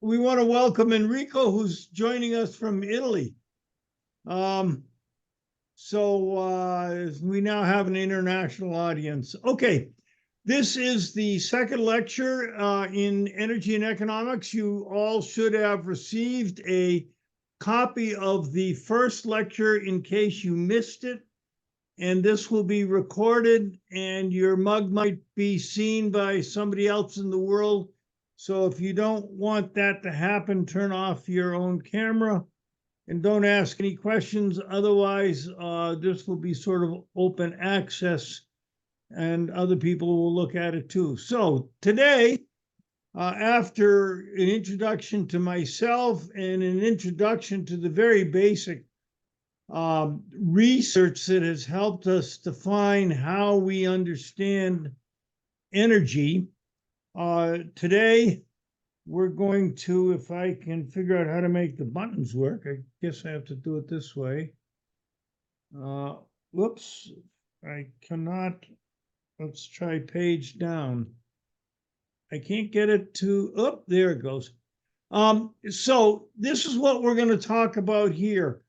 we want to welcome Enrico, who's joining us from Italy. We now have an international audience. Okay, this is the second lecture in energy and economics. You all should have received a copy of the first lecture in case you missed it. And this will be recorded, and your mug might be seen by somebody else in the world. So if you don't want that to happen, turn off your own camera and don't ask any questions. Otherwise, this will be sort of open access and other people will look at it too. So today, after an introduction to myself and an introduction to the very basic research that has helped us define how we understand energy, today, we're going to, if I can figure out how to make the buttons work, I guess I have to do it this way. Whoops, I cannot. Let's try page down. I can't get it to, oh, there it goes. So this is what we're going to talk about here.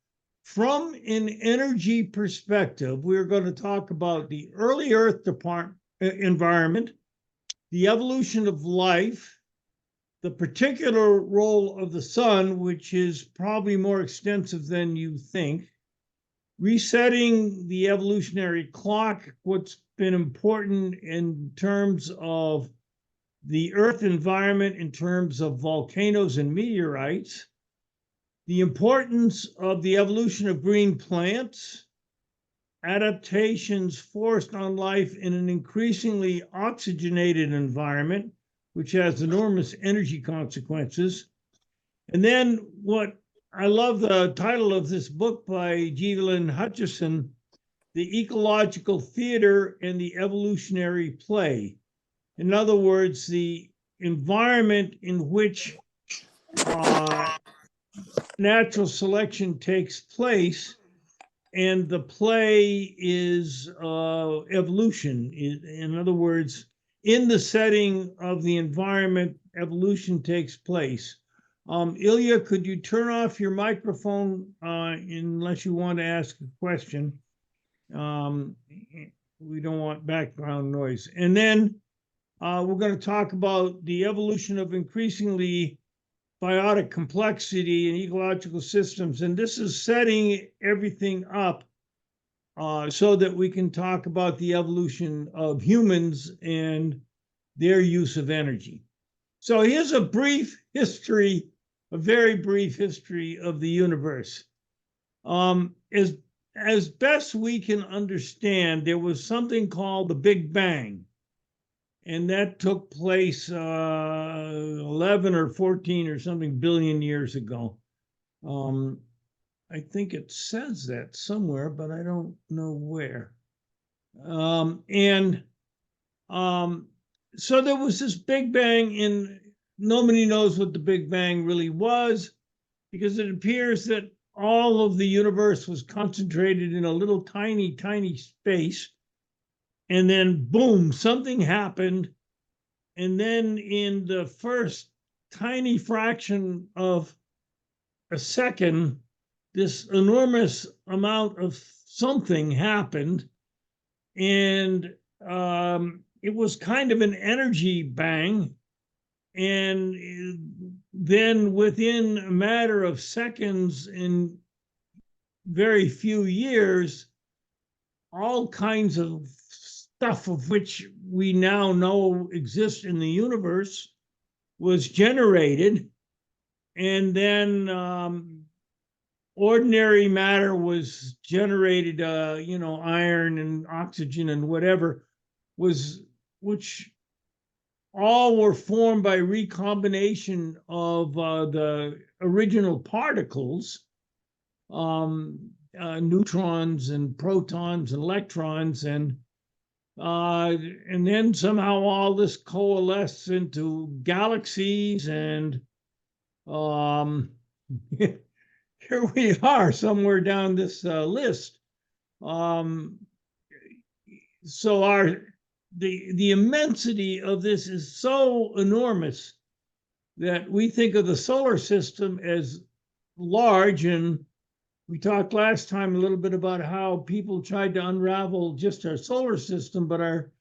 From an energy perspective, we're going to talk about the early Earth environment, the evolution of life, the particular role of the sun, which is probably more extensive than you think, resetting the evolutionary clock, what's been important in terms of the Earth environment, in terms of volcanoes and meteorites, the importance of the evolution of green plants, adaptations forced on life in an increasingly oxygenated environment, which has enormous energy consequences. And then what I love the title of this book by Evelyn Hutchison, The Ecological Theater and the Evolutionary Play. In other words, the environment in which natural selection takes place, and the play is evolution. In other words, in the setting of the environment, evolution takes place. Ilya, could you turn off your microphone unless you want to ask a question? We don't want background noise. And then we're going to talk about the evolution of increasingly biotic complexity in ecological systems. And this is setting everything up so that we can talk about the evolution of humans and their use of energy. So here's a brief history, a very brief history of the universe. As best we can understand, there was something called the Big Bang. And that took place 11 or 14 or something billion years ago. I think it says that somewhere, but I don't know where. So there was this Big Bang, and nobody knows what the Big Bang really was, because it appears that all of the universe was concentrated in a little tiny, tiny space. And then, boom, something happened. And then in the first tiny fraction of a second, this enormous amount of something happened. And it was kind of an energy bang. And then within a matter of seconds, in very few years, all kinds of stuff of which we now know exists in the universe was generated. And then ordinary matter was generated, iron and oxygen and whatever, which all were formed by recombination of the original particles, neutrons and protons and electrons, and then somehow all this coalesced into galaxies, and here we are somewhere down this list. So the immensity of this is so enormous that we think of the solar system as large. And we talked last time a little bit about how people tried to unravel just our solar system, but our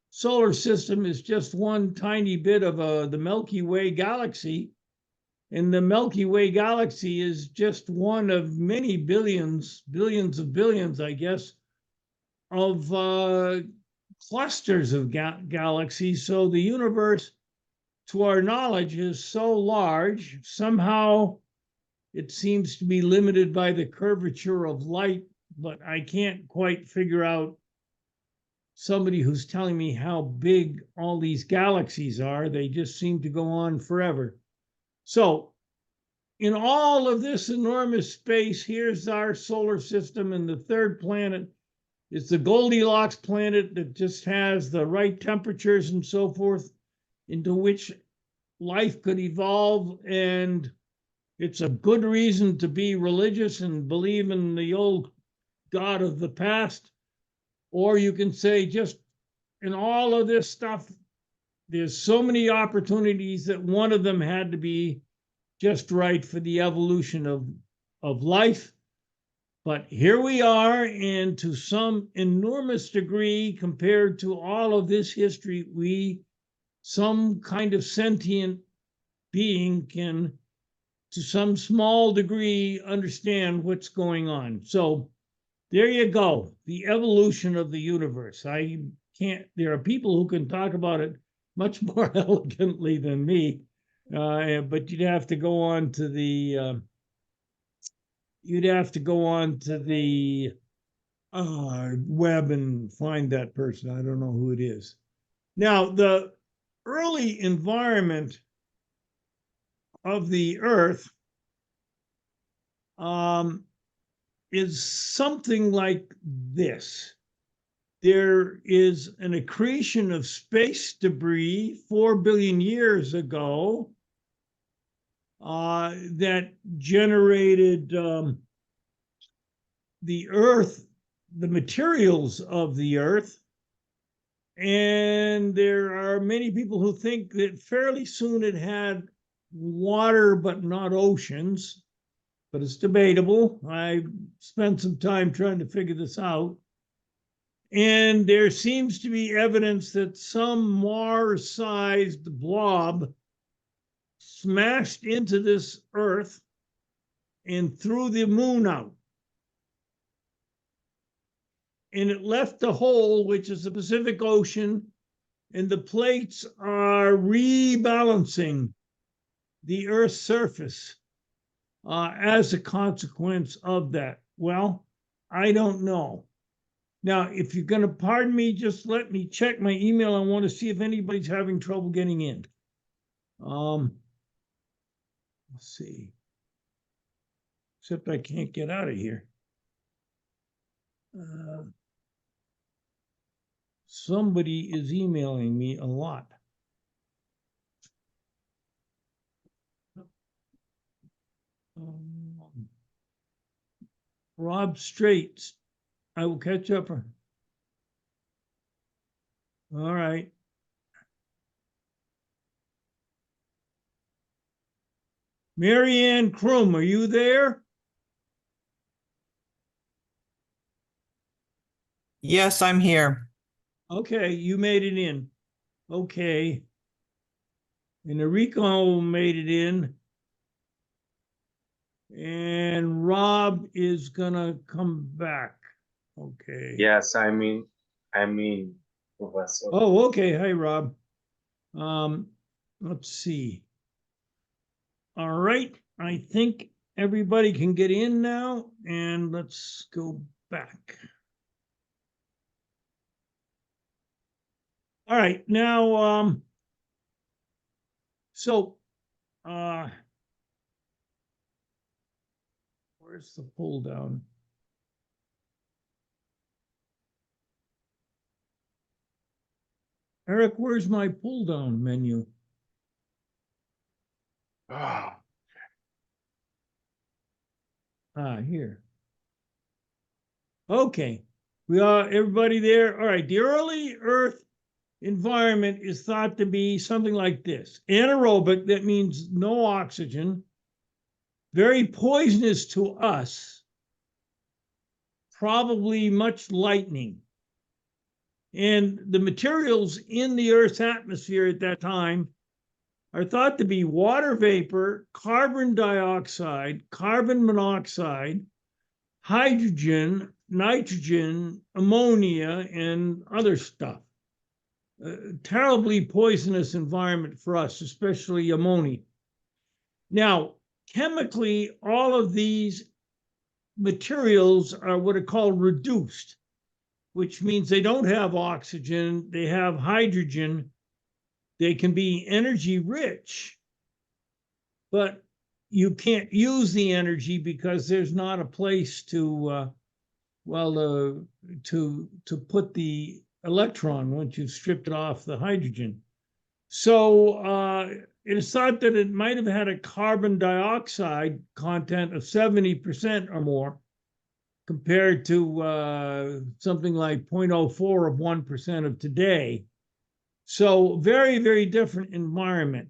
solar system is just one tiny bit of the Milky Way galaxy. And the Milky Way galaxy is just one of many billions of billions, I guess, of clusters of galaxies. So the universe, to our knowledge, is so large. Somehow it seems to be limited by the curvature of light, but I can't quite figure out somebody who's telling me how big all these galaxies are. They just seem to go on forever. So in all of this enormous space, here's our solar system, and the third planet is the Goldilocks planet that just has the right temperatures and so forth into which life could evolve. And it's a good reason to be religious and believe in the old God of the past. Or you can say, just in all of this stuff, there's so many opportunities that one of them had to be just right for the evolution of life. But here we are, and to some enormous degree, compared to all of this history, some kind of sentient being can, to some small degree, understand what's going on. So there you go, the evolution of the universe. There are people who can talk about it much more elegantly than me, but you'd have to go on to the web and find that person. I don't know who it is. Now, the early environment of the Earth is something like this. There is an accretion of space debris 4 billion years ago that generated the Earth, the materials of the Earth. And there are many people who think that fairly soon it had water, but not oceans. But it's debatable. I spent some time trying to figure this out. And there seems to be evidence that some Mars-sized blob smashed into this Earth and threw the moon out. And it left a hole, which is the Pacific Ocean, and the plates are rebalancing the Earth's surface as a consequence of that. Well, I don't know. Now, if you're going to pardon me, just let me check my email. I want to see if anybody's having trouble getting in. Let's see. Except I can't get out of here. Somebody is emailing me a lot. Rob Straits. I will catch up. All right. Marianne Krum, are you there? Yes, I'm here. Okay, you made it in. Okay. And Enrico made it in. And Rob is gonna come back. Okay. Yes, I mean, Professor. Oh, okay. Hi, Rob. Let's see. All right. I think everybody can get in now, and let's go back. All right. Now, so where's the pull down? Eric, where's my pull down menu? Oh, Here. Okay. We are everybody there. All right. The early Earth environment is thought to be something like this. Anaerobic, that means no oxygen, very poisonous to us, probably much lightning. And the materials in the Earth's atmosphere at that time are thought to be water vapor, carbon dioxide, carbon monoxide, hydrogen, nitrogen, ammonia, and other stuff. Terribly poisonous environment for us, especially ammonia. Now, chemically, all of these materials are what are called reduced, which means they don't have oxygen, they have hydrogen, they can be energy rich, but you can't use the energy because there's not a place to put the electron once you've stripped it off the hydrogen. So it is thought that it might have had a carbon dioxide content of 70% or more, compared to something like 0.04 of 1% of today. So very, very different environment.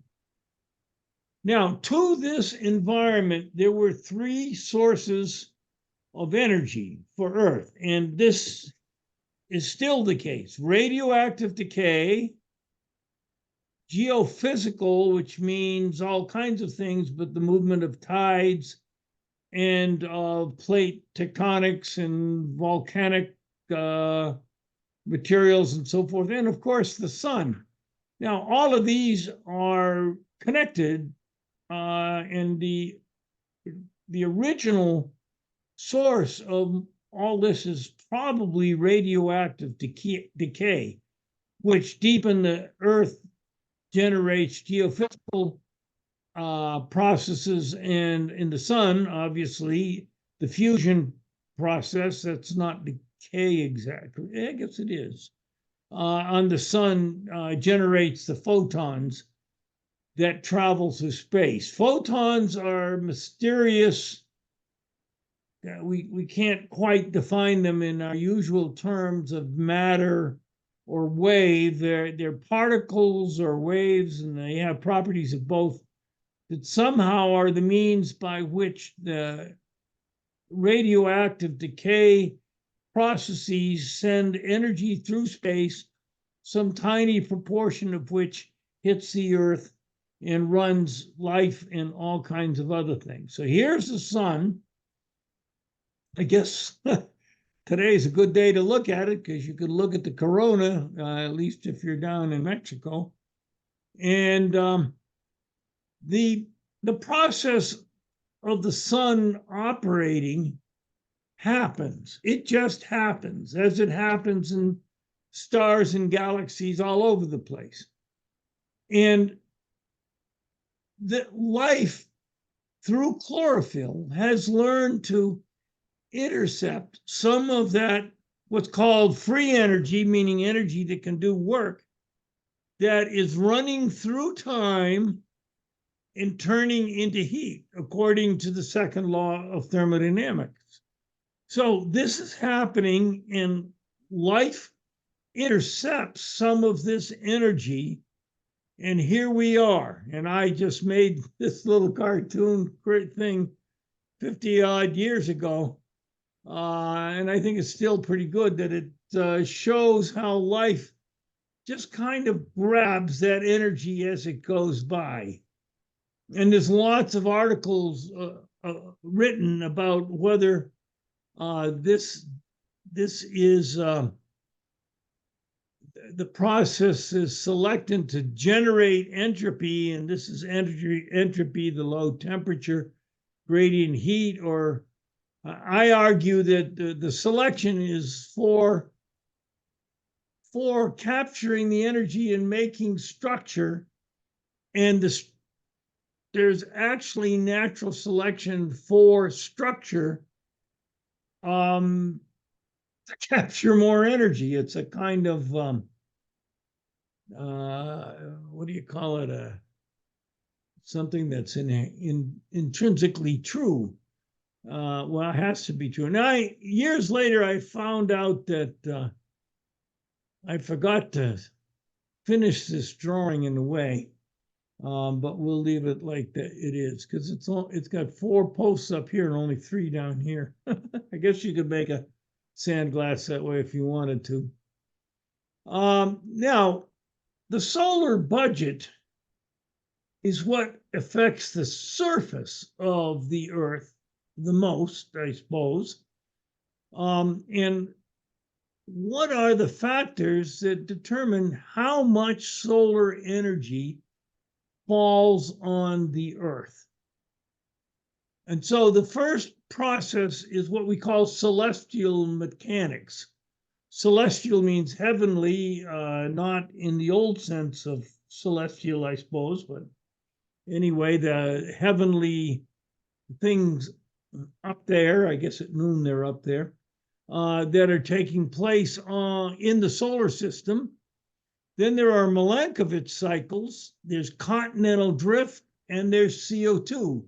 Now, to this environment, there were three sources of energy for Earth, and this is still the case. Radioactive decay, geophysical, which means all kinds of things, but the movement of tides and plate tectonics and volcanic materials and so forth, and of course the sun. Now, all of these are connected, and the original source of all this is probably radioactive decay, which deep in the earth generates geophysical processes, and in the sun, obviously, the fusion process, that's not decay exactly, I guess it is, on the sun generates the photons that travel through space. Photons are mysterious. We can't quite define them in our usual terms of matter or wave. They're particles or waves, and they have properties of both, that somehow are the means by which the radioactive decay processes send energy through space, some tiny proportion of which hits the Earth and runs life and all kinds of other things. So here's the sun. I guess today is a good day to look at it, because you could look at the corona, at least if you're down in Mexico. And the process of the sun operating happens. It just happens, as it happens in stars and galaxies all over the place. And the life through chlorophyll has learned to intercept some of that, what's called free energy, meaning energy that can do work, that is running through time and turning into heat, according to the second law of thermodynamics. So this is happening, and life intercepts some of this energy, and here we are. And I just made this little cartoon great thing 50 odd years ago, and I think it's still pretty good, that it shows how life just kind of grabs that energy as it goes by. And there's lots of articles written about whether this is the process is selected to generate entropy, and this is entropy, the low temperature, gradient heat, or I argue that the selection is for capturing the energy and making structure, and there's actually natural selection for structure to capture more energy. It's a kind of what do you call it? Something that's intrinsically true. Well, it has to be true. Now, years later, I found out that I forgot to finish this drawing in a way. But we'll leave it like that it is, because it's got 4 posts up here and only 3 down here. I guess you could make a sand glass that way if you wanted to. Now, the solar budget is what affects the surface of the Earth the most, I suppose. And what are the factors that determine how much solar energy falls on the Earth? And so the first process is what we call celestial mechanics. Celestial means heavenly, not in the old sense of celestial, I suppose, but anyway, the heavenly things up there, I guess at noon they're up there, that are taking place in the solar system. Then there are Milankovitch cycles, there's continental drift, and there's CO2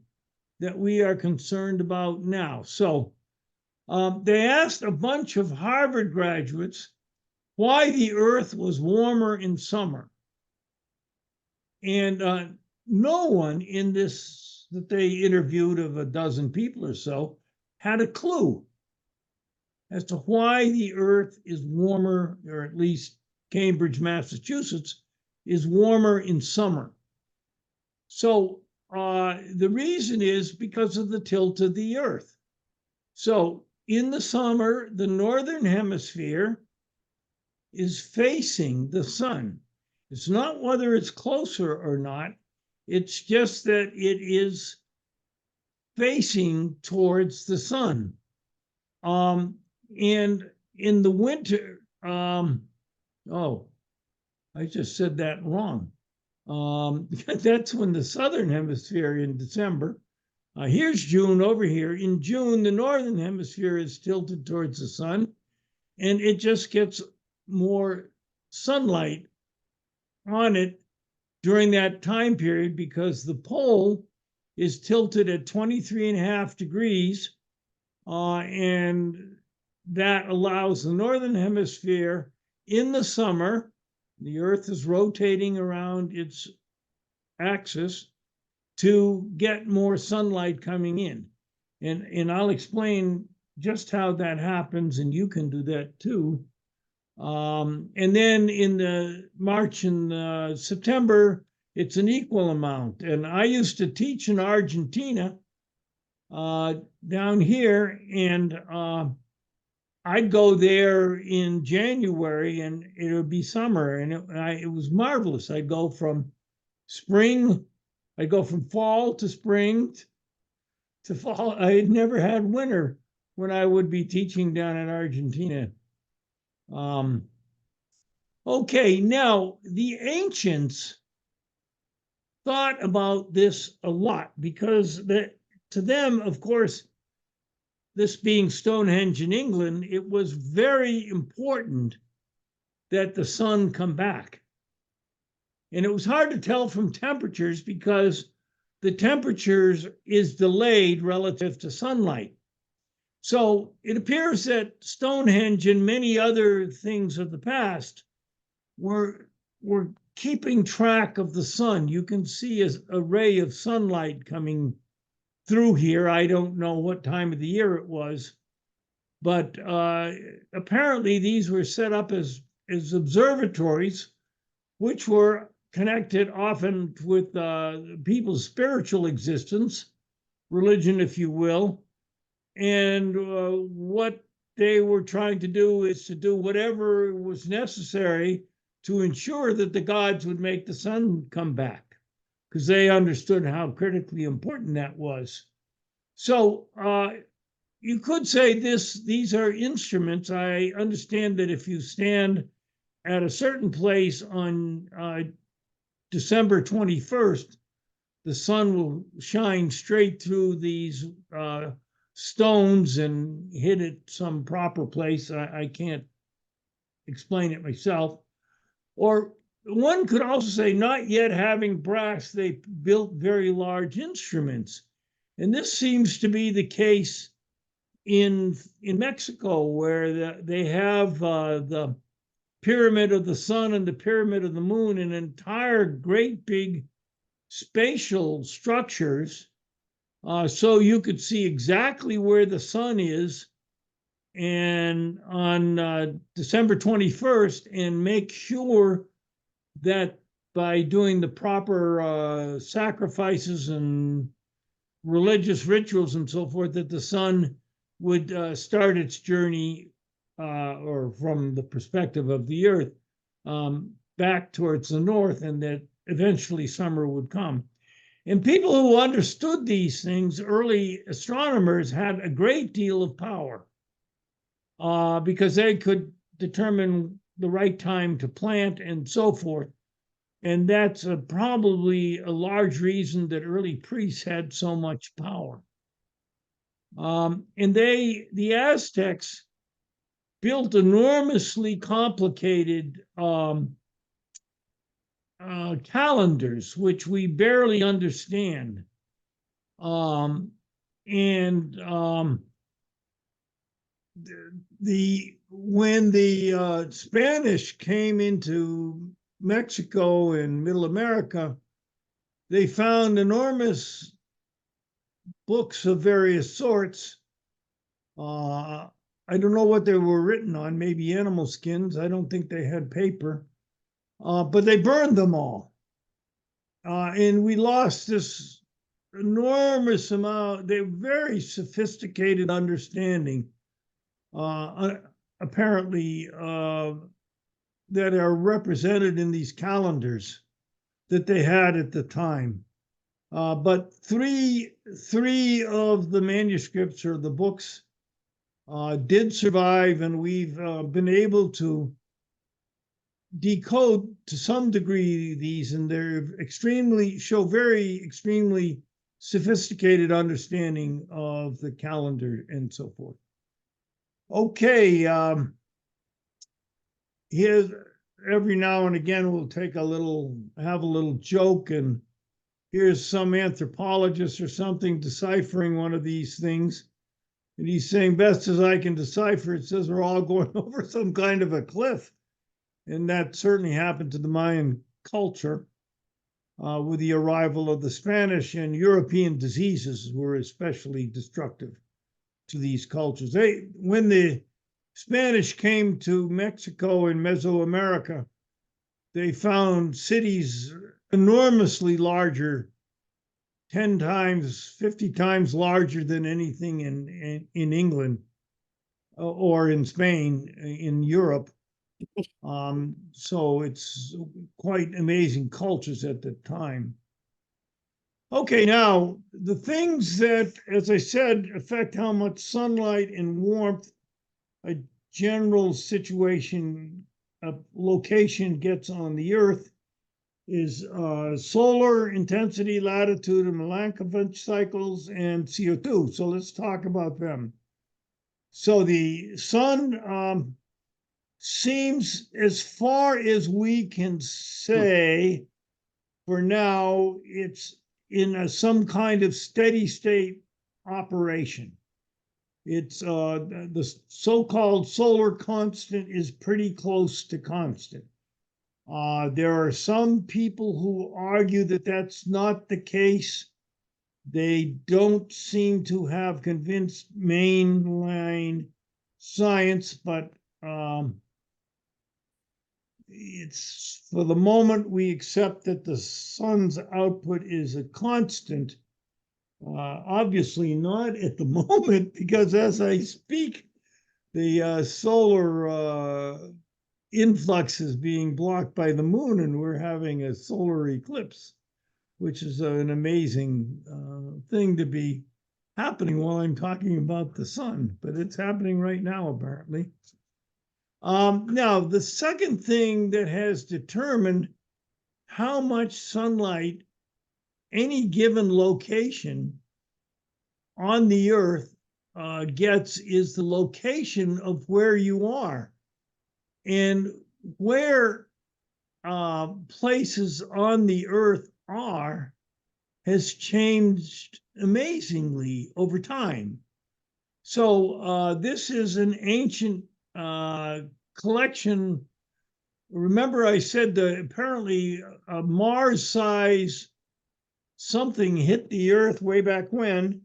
that we are concerned about now. So they asked a bunch of Harvard graduates why the Earth was warmer in summer. And no one in this that they interviewed of a dozen people or so had a clue as to why the Earth is warmer, or at least Cambridge, Massachusetts, is warmer in summer. So the reason is because of the tilt of the Earth. So in the summer, the northern hemisphere is facing the sun. It's not whether it's closer or not. It's just that it is facing towards the sun. And in the winter, oh, I just said that wrong. That's when the southern hemisphere in December. Here's June over here. In June, the northern hemisphere is tilted towards the sun, and it just gets more sunlight on it during that time period because the pole is tilted at 23.5 degrees, and that allows the northern hemisphere in the summer, the Earth is rotating around its axis, to get more sunlight coming in. And I'll explain just how that happens, and you can do that too. And then in the March and September, it's an equal amount. And I used to teach in Argentina down here, and I'd go there in January and it would be summer, and it was marvelous. I'd go from fall to spring to fall. I had never had winter when I would be teaching down in Argentina. Okay, now the ancients thought about this a lot because to them, of course, this being Stonehenge in England, it was very important that the sun come back. And it was hard to tell from temperatures because the temperatures is delayed relative to sunlight. So it appears that Stonehenge and many other things of the past were keeping track of the sun. You can see a ray of sunlight coming through here. I don't know what time of the year it was, but apparently these were set up as observatories, which were connected often with people's spiritual existence, religion, if you will. And what they were trying to do is to do whatever was necessary to ensure that the gods would make the sun come back, because they understood how critically important that was. So you could say these are instruments. I understand that if you stand at a certain place on December 21st, the sun will shine straight through these stones and hit at some proper place. I can't explain it myself. Or one could also say, not yet having brass, they built very large instruments. And this seems to be the case in Mexico, where they have the pyramid of the sun and the pyramid of the moon, and entire great big spatial structures, so you could see exactly where the sun is and on December 21st, and make sure that by doing the proper sacrifices and religious rituals and so forth, that the sun would start its journey, or from the perspective of the earth, back towards the north, and that eventually summer would come. And people who understood these things, early astronomers, had a great deal of power, because they could determine the right time to plant and so forth. And that's probably a large reason that early priests had so much power. And the Aztecs built enormously complicated calendars, which we barely understand. When the Spanish came into Mexico and Middle America, they found enormous books of various sorts. I don't know what they were written on, maybe animal skins. I don't think they had paper, but they burned them all. And we lost this enormous amount, they're very sophisticated understanding, apparently, that are represented in these calendars that they had at the time. But three of the manuscripts or the books did survive, and we've been able to decode to some degree these, and they're extremely sophisticated understanding of the calendar and so forth. Okay, here's, every now and again we'll have a little joke, and here's some anthropologist or something deciphering one of these things, and he's saying, best as I can decipher, it says we're all going over some kind of a cliff. And that certainly happened to the Mayan culture with the arrival of the Spanish, and European diseases were especially destructive to these cultures. When the Spanish came to Mexico and Mesoamerica, they found cities enormously larger, 10 times, 50 times larger than anything in England or in Spain, in Europe. So it's quite amazing cultures at the time. Okay, now the things that, as I said, affect how much sunlight and warmth a general situation, a location gets on the Earth is solar intensity, latitude, and Milankovitch cycles, and CO2. So let's talk about them. So the sun seems, as far as we can say for now, it's in some kind of steady state operation. It's the so-called solar constant is pretty close to constant. There are some people who argue that that's not the case. They don't seem to have convinced mainline science, but it's, for the moment, we accept that the sun's output is a constant. Obviously not at the moment, because as I speak, the solar influx is being blocked by the moon, and we're having a solar eclipse, which is an amazing thing to be happening while I'm talking about the sun, but it's happening right now, apparently. Now, the second thing that has determined how much sunlight any given location on the Earth gets is the location of where you are. And where places on the Earth are has changed amazingly over time. So this is an ancient collection remember I said that apparently a Mars-size something hit the Earth way back when,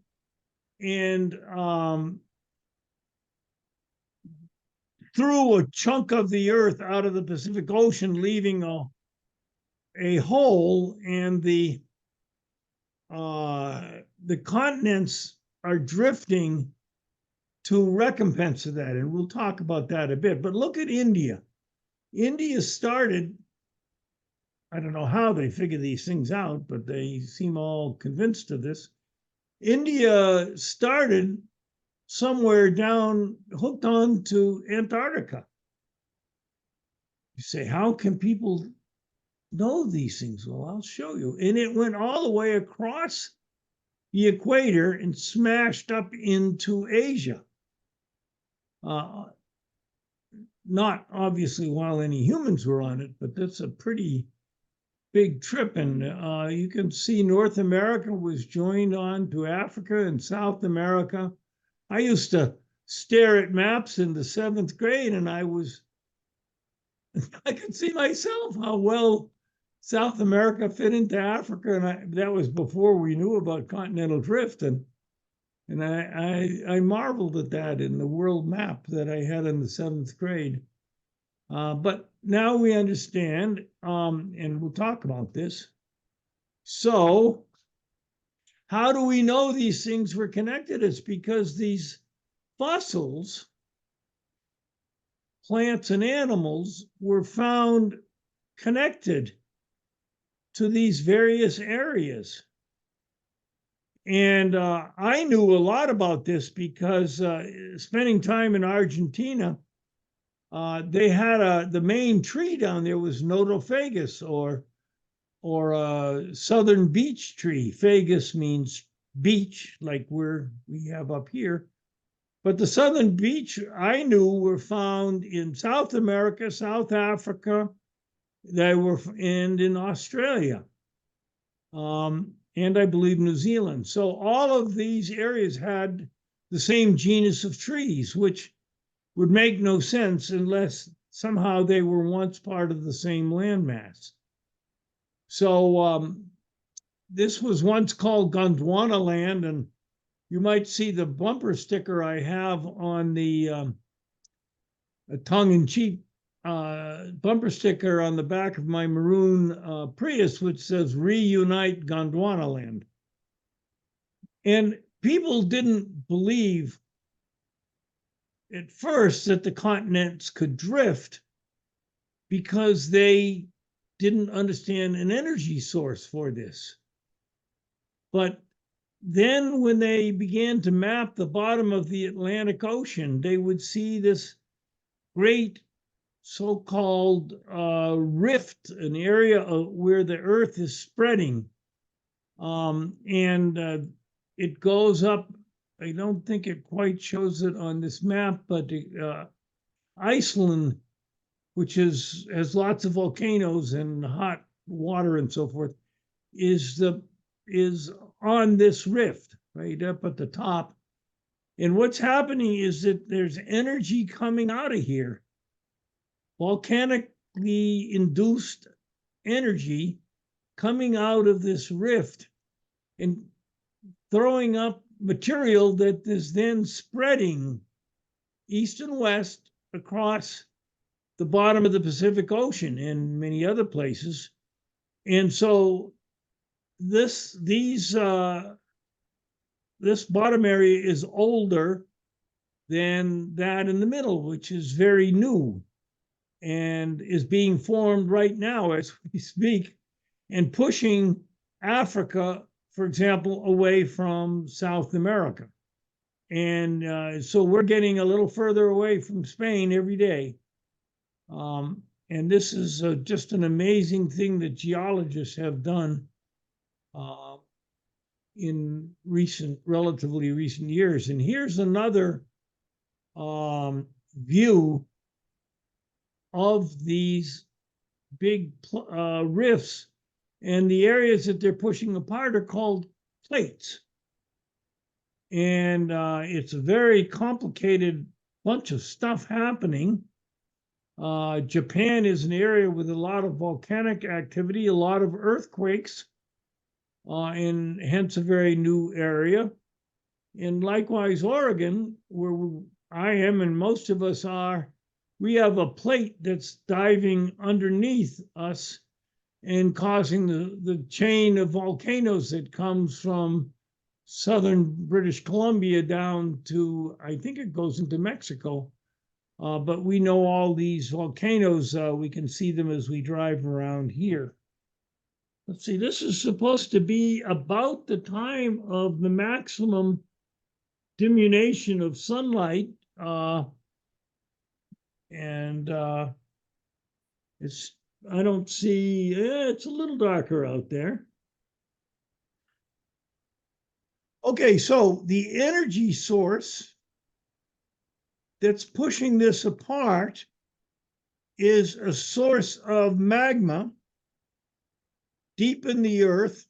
and threw a chunk of the Earth out of the Pacific Ocean, leaving a hole, and the continents are drifting to recompense of that. And we'll talk about that a bit. But look at India. India started, I don't know how they figure these things out, but they seem all convinced of this. India started somewhere down, hooked on to Antarctica. You say, how can people know these things? Well, I'll show you. And it went all the way across the equator and smashed up into Asia. Not obviously while any humans were on it, but that's a pretty big trip. And you can see North America was joined on to Africa and South America. I used to stare at maps in the 7th grade, and I could see myself how well South America fit into Africa, and that was before we knew about continental drift, and I marveled at that in the world map that I had in the 7th grade. But now we understand, and we'll talk about this. So, how do we know these things were connected? It's because these fossils, plants and animals, were found connected to these various areas. And I knew a lot about this because spending time in Argentina, they had the main tree down there was notophagus, or southern beech tree. Phagus means beech, like we have up here. But the southern beech I knew were found in South America, South Africa, and in Australia, and I believe New Zealand. So all of these areas had the same genus of trees, which would make no sense unless somehow they were once part of the same landmass. So this was once called Gondwana land, and you might see the bumper sticker I have on the tongue-in-cheek bumper sticker on the back of my maroon Prius, which says "Reunite Gondwana Land." And people didn't believe at first that the continents could drift because they didn't understand an energy source for this. But then when they began to map the bottom of the Atlantic Ocean, they would see this great so-called rift, an area where the Earth is spreading. And it goes up, I don't think it quite shows it on this map, but Iceland, which has lots of volcanoes and hot water and so forth, is on this rift right up at the top. And what's happening is that there's energy coming out of here, volcanically induced energy coming out of this rift and throwing up material that is then spreading east and west across the bottom of the Pacific Ocean and many other places. And so this bottom area is older than that in the middle, which is very new and is being formed right now as we speak, and pushing Africa, for example, away from South America. And so we're getting a little further away from Spain every day. And this is just an amazing thing that geologists have done in relatively recent years. And here's another view of these big rifts, and the areas that they're pushing apart are called plates. And it's a very complicated bunch of stuff happening. Japan is an area with a lot of volcanic activity, a lot of earthquakes, and hence a very new area. And likewise, Oregon, where I am and most of us are, we have a plate that's diving underneath us and causing the chain of volcanoes that comes from southern British Columbia down to, I think it goes into Mexico. But we know all these volcanoes, we can see them as we drive around here. Let's see, this is supposed to be about the time of the maximum diminution of sunlight. And it's, I don't see, it's a little darker out there. Okay, so the energy source that's pushing this apart is a source of magma deep in the earth,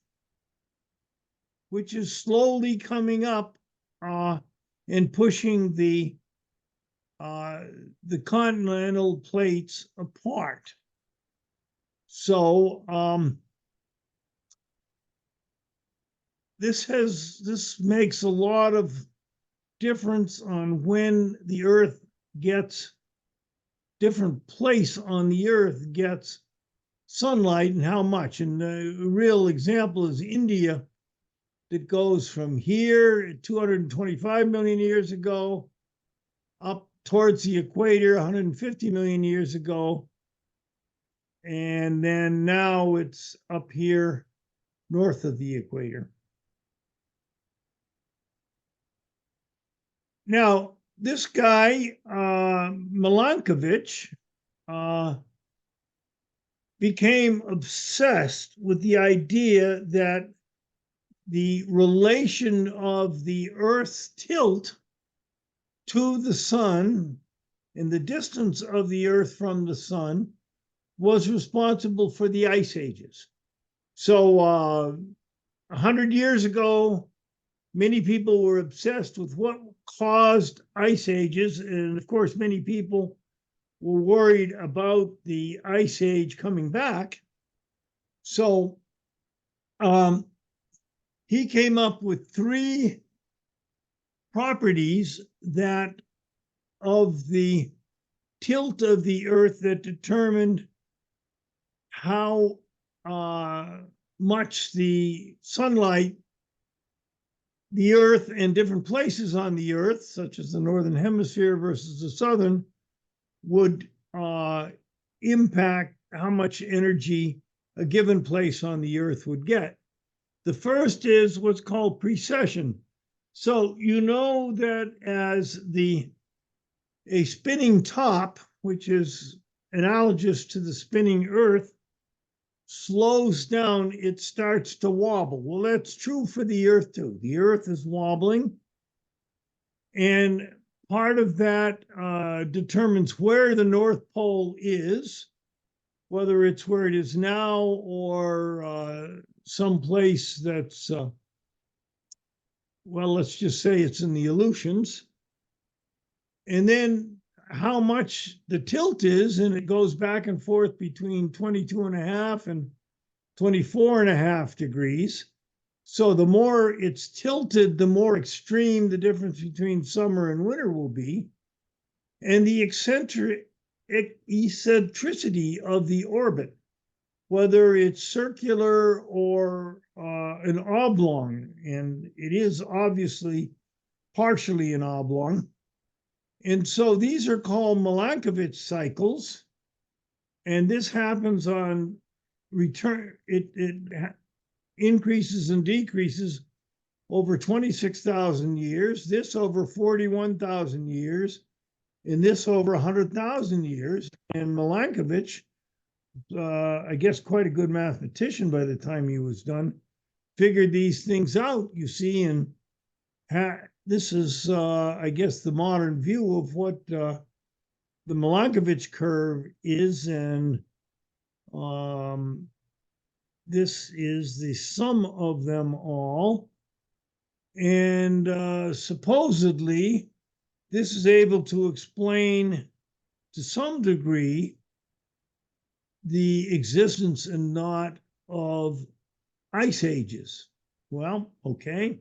which is slowly coming up and pushing the continental plates apart. So this makes a lot of difference on when the Earth gets, different place on the Earth gets sunlight and how much. And the real example is India, that goes from here 225 million years ago up towards the equator 150 million years ago. And then now it's up here north of the equator. Now, this guy, Milankovitch, became obsessed with the idea that the relation of the Earth's tilt to the sun and the distance of the Earth from the sun was responsible for the ice ages. So 100 years ago, many people were obsessed with what caused ice ages. And of course, many people were worried about the ice age coming back. So he came up with 3 properties that of the tilt of the Earth that determined how much the sunlight, the Earth and different places on the Earth, such as the Northern Hemisphere versus the Southern, would impact how much energy a given place on the Earth would get. The first is what's called precession. So you know that as a spinning top, which is analogous to the spinning Earth, slows down, it starts to wobble. Well, that's true for the Earth too. The Earth is wobbling, and part of that determines where the North Pole is, whether it's where it is now or someplace that's, well, let's just say it's in the Aleutians. And then how much the tilt is, and it goes back and forth between 22.5 and 24.5 degrees. So the more it's tilted, the more extreme the difference between summer and winter will be. And the eccentricity of the orbit, whether it's circular or an oblong, and it is obviously partially an oblong. And so these are called Milankovitch cycles. And this happens on return, it increases and decreases over 26,000 years, this over 41,000 years, and this over 100,000 years. And Milankovitch, I guess quite a good mathematician by the time he was done, figured these things out, you see, and this is, I guess, the modern view of what the Milankovitch curve is, and this is the sum of them all. And supposedly, this is able to explain to some degree, the existence and not of ice ages. Well, okay.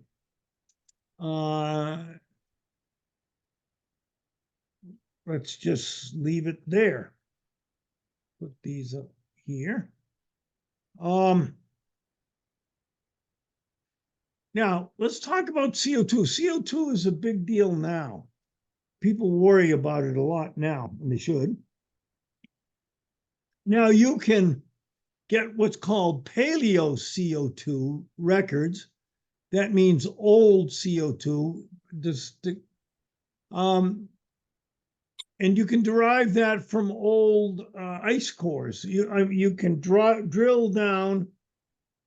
Let's just leave it there. Put these up here. Now, let's talk about CO2. CO2 is a big deal now. People worry about it a lot now, and they should. Now, you can get what's called paleo CO2 records. That means old CO2. And you can derive that from old ice cores. You can drill down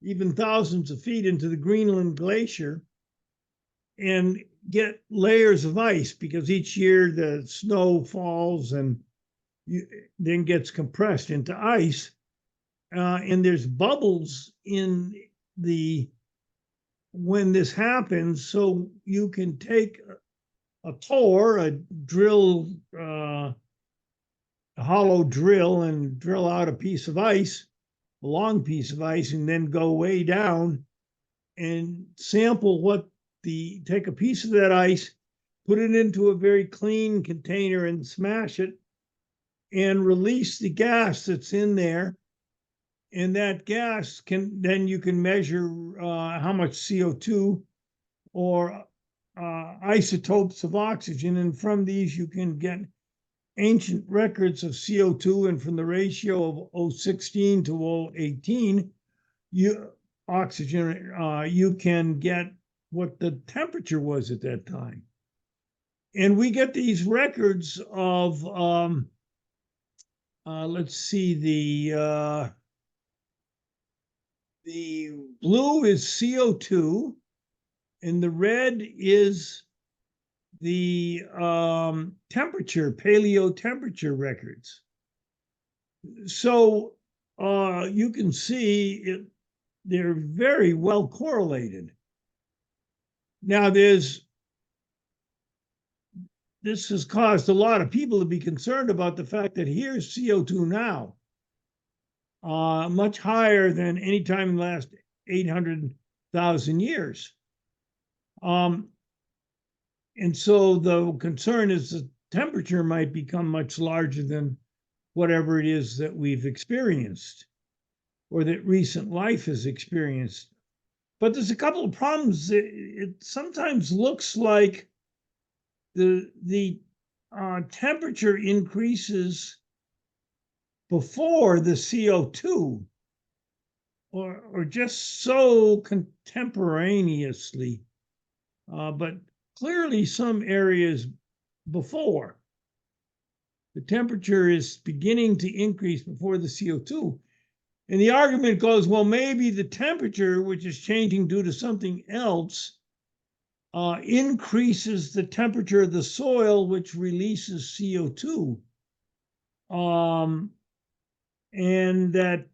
even thousands of feet into the Greenland glacier and get layers of ice, because each year the snow falls and then gets compressed into ice. And there's bubbles in when this happens, so you can take a core, a hollow drill, and drill out a piece of ice, a long piece of ice, and then go way down and sample take a piece of that ice, put it into a very clean container and smash it and release the gas that's in there. And that gas then you can measure how much CO2 or isotopes of oxygen. And from these, you can get ancient records of CO2. And from the ratio of 016 to 018, you can get what the temperature was at that time. And we get these records of, let's see, the blue is CO2, and the red is the temperature, paleo temperature records. So you can see they're very well correlated. Now, this has caused a lot of people to be concerned about the fact that here's CO2 now, much higher than any time in the last 800,000 years. And so the concern is the temperature might become much larger than whatever it is that we've experienced or that recent life has experienced. But there's a couple of problems. It sometimes looks like the temperature increases before the CO2, or just so contemporaneously, but clearly some areas before. The temperature is beginning to increase before the CO2. And the argument goes, well, maybe the temperature, which is changing due to something else, increases the temperature of the soil, which releases CO2. And that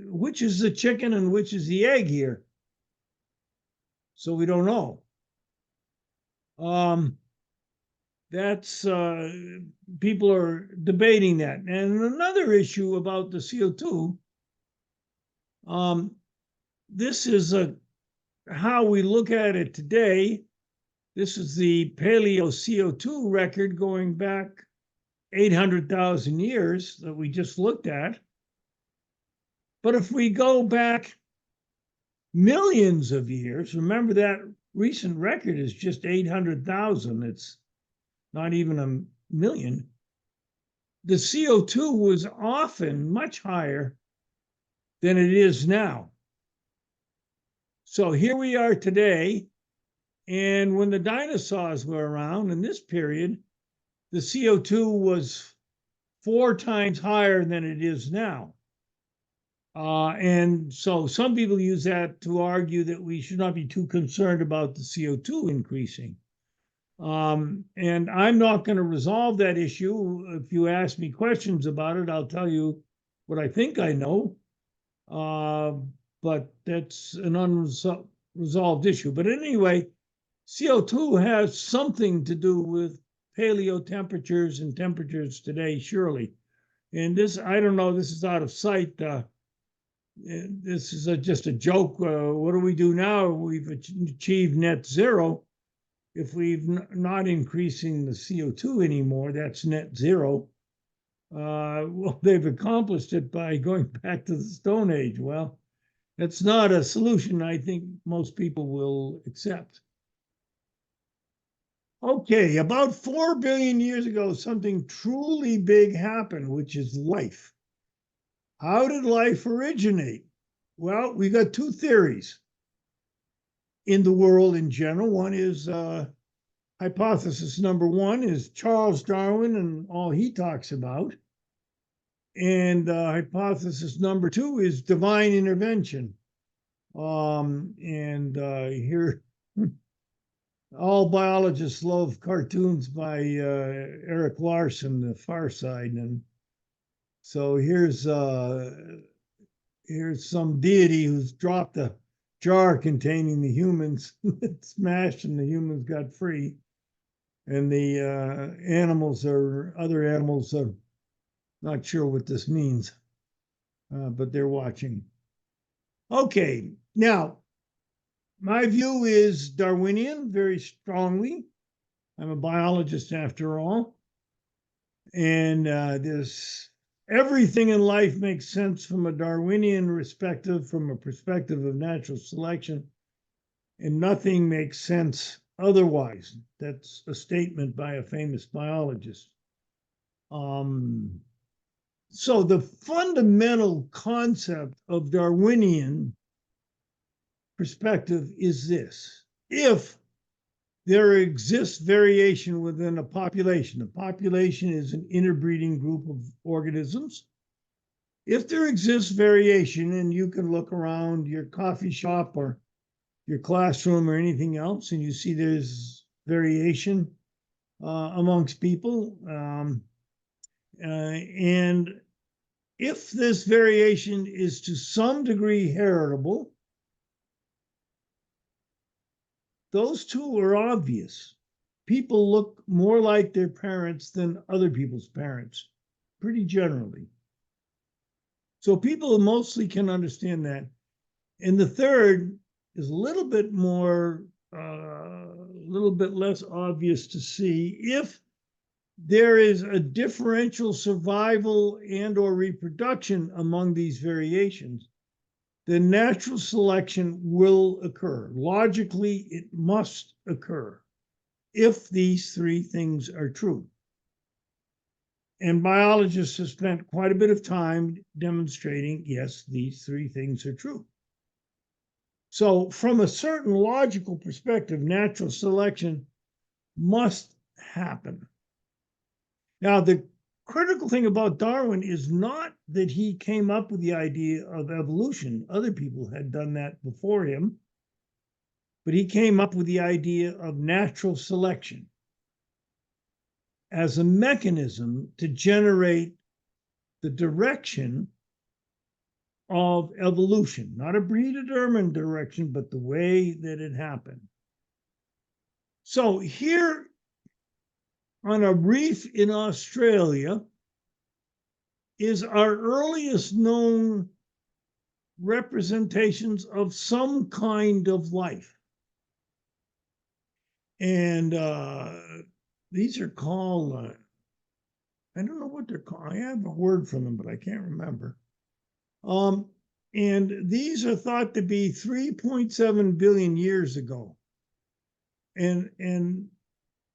which is the chicken and which is the egg here? So we don't know. That's people are debating that. And another issue about the CO2, this is how we look at it today. This is the paleo CO2 record going back 800,000 years that we just looked at. But if we go back millions of years, remember that recent record is just 800,000. It's not even a million. The CO2 was often much higher than it is now. So here we are today, and when the dinosaurs were around in this period, the CO2 was 4 times higher than it is now. And so some people use that to argue that we should not be too concerned about the CO2 increasing. And I'm not going to resolve that issue. If you ask me questions about it, I'll tell you what I think I know. But that's an unresolved issue. But anyway, CO2 has something to do with paleo temperatures and temperatures today, surely. And this, I don't know, this is out of sight. This is just a joke. What do we do now? We've achieved net zero. If we've not increasing the CO2 anymore, that's net zero. Well, they've accomplished it by going back to the Stone Age. Well, that's not a solution I think most people will accept. Okay, about 4 billion years ago, something truly big happened, which is life. How did life originate? Well, we got two theories in the world in general. One is hypothesis number one is Charles Darwin and all he talks about. And hypothesis number two is divine intervention. Here, all biologists love cartoons by Eric Larson, The Far Side. And so here's some deity who's dropped a jar containing the humans, it smashed and the humans got free. And the other animals are not sure what this means, but they're watching. Okay, now, my view is Darwinian very strongly. I'm a biologist after all. And everything in life makes sense from a Darwinian perspective, from a perspective of natural selection, and nothing makes sense otherwise. That's a statement by a famous biologist. So the fundamental concept of Darwinian perspective is this: if there exists variation within a population is an interbreeding group of organisms. If there exists variation, and you can look around your coffee shop or your classroom or anything else, and you see there's variation amongst people, and if this variation is to some degree heritable, those two are obvious. People look more like their parents than other people's parents, pretty generally. So people mostly can understand that. And the third is a little bit more, a little bit less obvious to see. If there is a differential survival and or reproduction among these variations, then natural selection will occur. Logically, it must occur if these three things are true. And biologists have spent quite a bit of time demonstrating, yes, these three things are true. So from a certain logical perspective, natural selection must happen. Now, the critical thing about Darwin is not that he came up with the idea of evolution. Other people had done that before him. But he came up with the idea of natural selection as a mechanism to generate the direction of evolution, not a predetermined direction, but the way that it happened. So here on a reef in Australia is our earliest known representations of some kind of life. And these are called, I don't know what they're called. I have a word for them, but I can't remember. And these are thought to be 3.7 billion years ago. And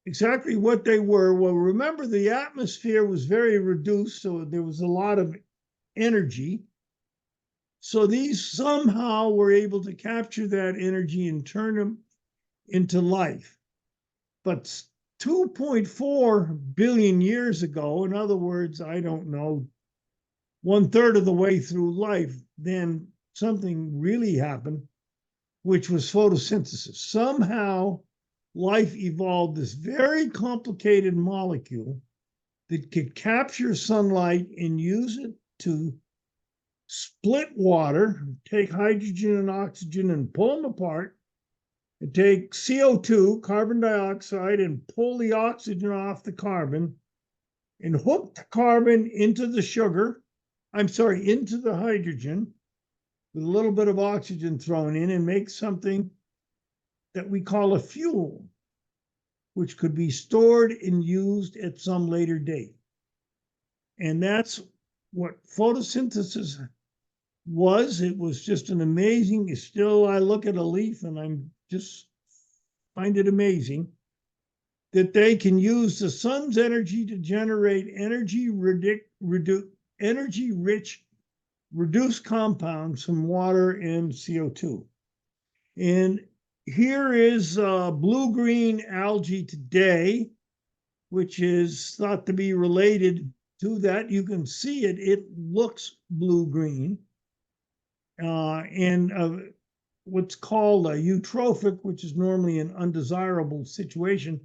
exactly what they were, well, remember the atmosphere was very reduced, so there was a lot of energy. So these somehow were able to capture that energy and turn them into life. But 2.4 billion years ago, in other words, I don't know, 1/3 of the way through life, then something really happened, which was photosynthesis. Somehow life evolved this very complicated molecule that could capture sunlight and use it to split water, take hydrogen and oxygen and pull them apart, and take CO2, carbon dioxide, and pull the oxygen off the carbon and hook the carbon into the sugar, into the hydrogen with a little bit of oxygen thrown in and make something that we call a fuel, which could be stored and used at some later date. And that's what photosynthesis was. It was just an amazing, still I look at a leaf and I'm just find it amazing that they can use the sun's energy to generate energy rich reduced compounds from water and CO2. And here is blue-green algae today, which is thought to be related to that. You can see it, it looks blue-green. And what's called a eutrophic, which is normally an undesirable situation.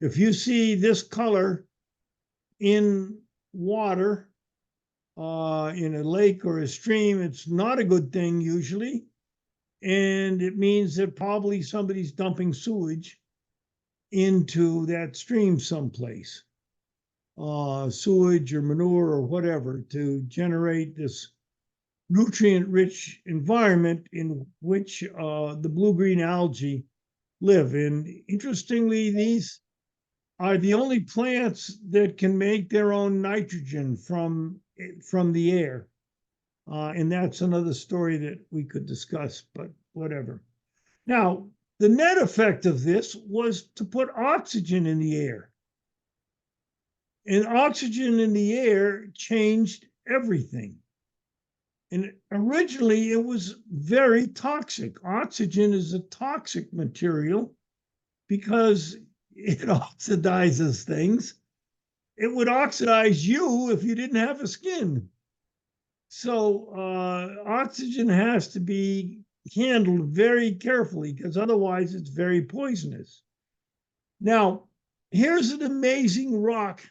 If you see this color in water, in a lake or a stream, it's not a good thing usually. And it means that probably somebody's dumping sewage into that stream someplace, sewage or manure or whatever, to generate this nutrient-rich environment in which the blue-green algae live. And interestingly, these are the only plants that can make their own nitrogen from the air. And that's another story that we could discuss, but whatever. Now, the net effect of this was to put oxygen in the air. And oxygen in the air changed everything. And originally it was very toxic. Oxygen is a toxic material because it oxidizes things. It would oxidize you if you didn't have a skin. So oxygen has to be handled very carefully because otherwise it's very poisonous. Now, here's an amazing rock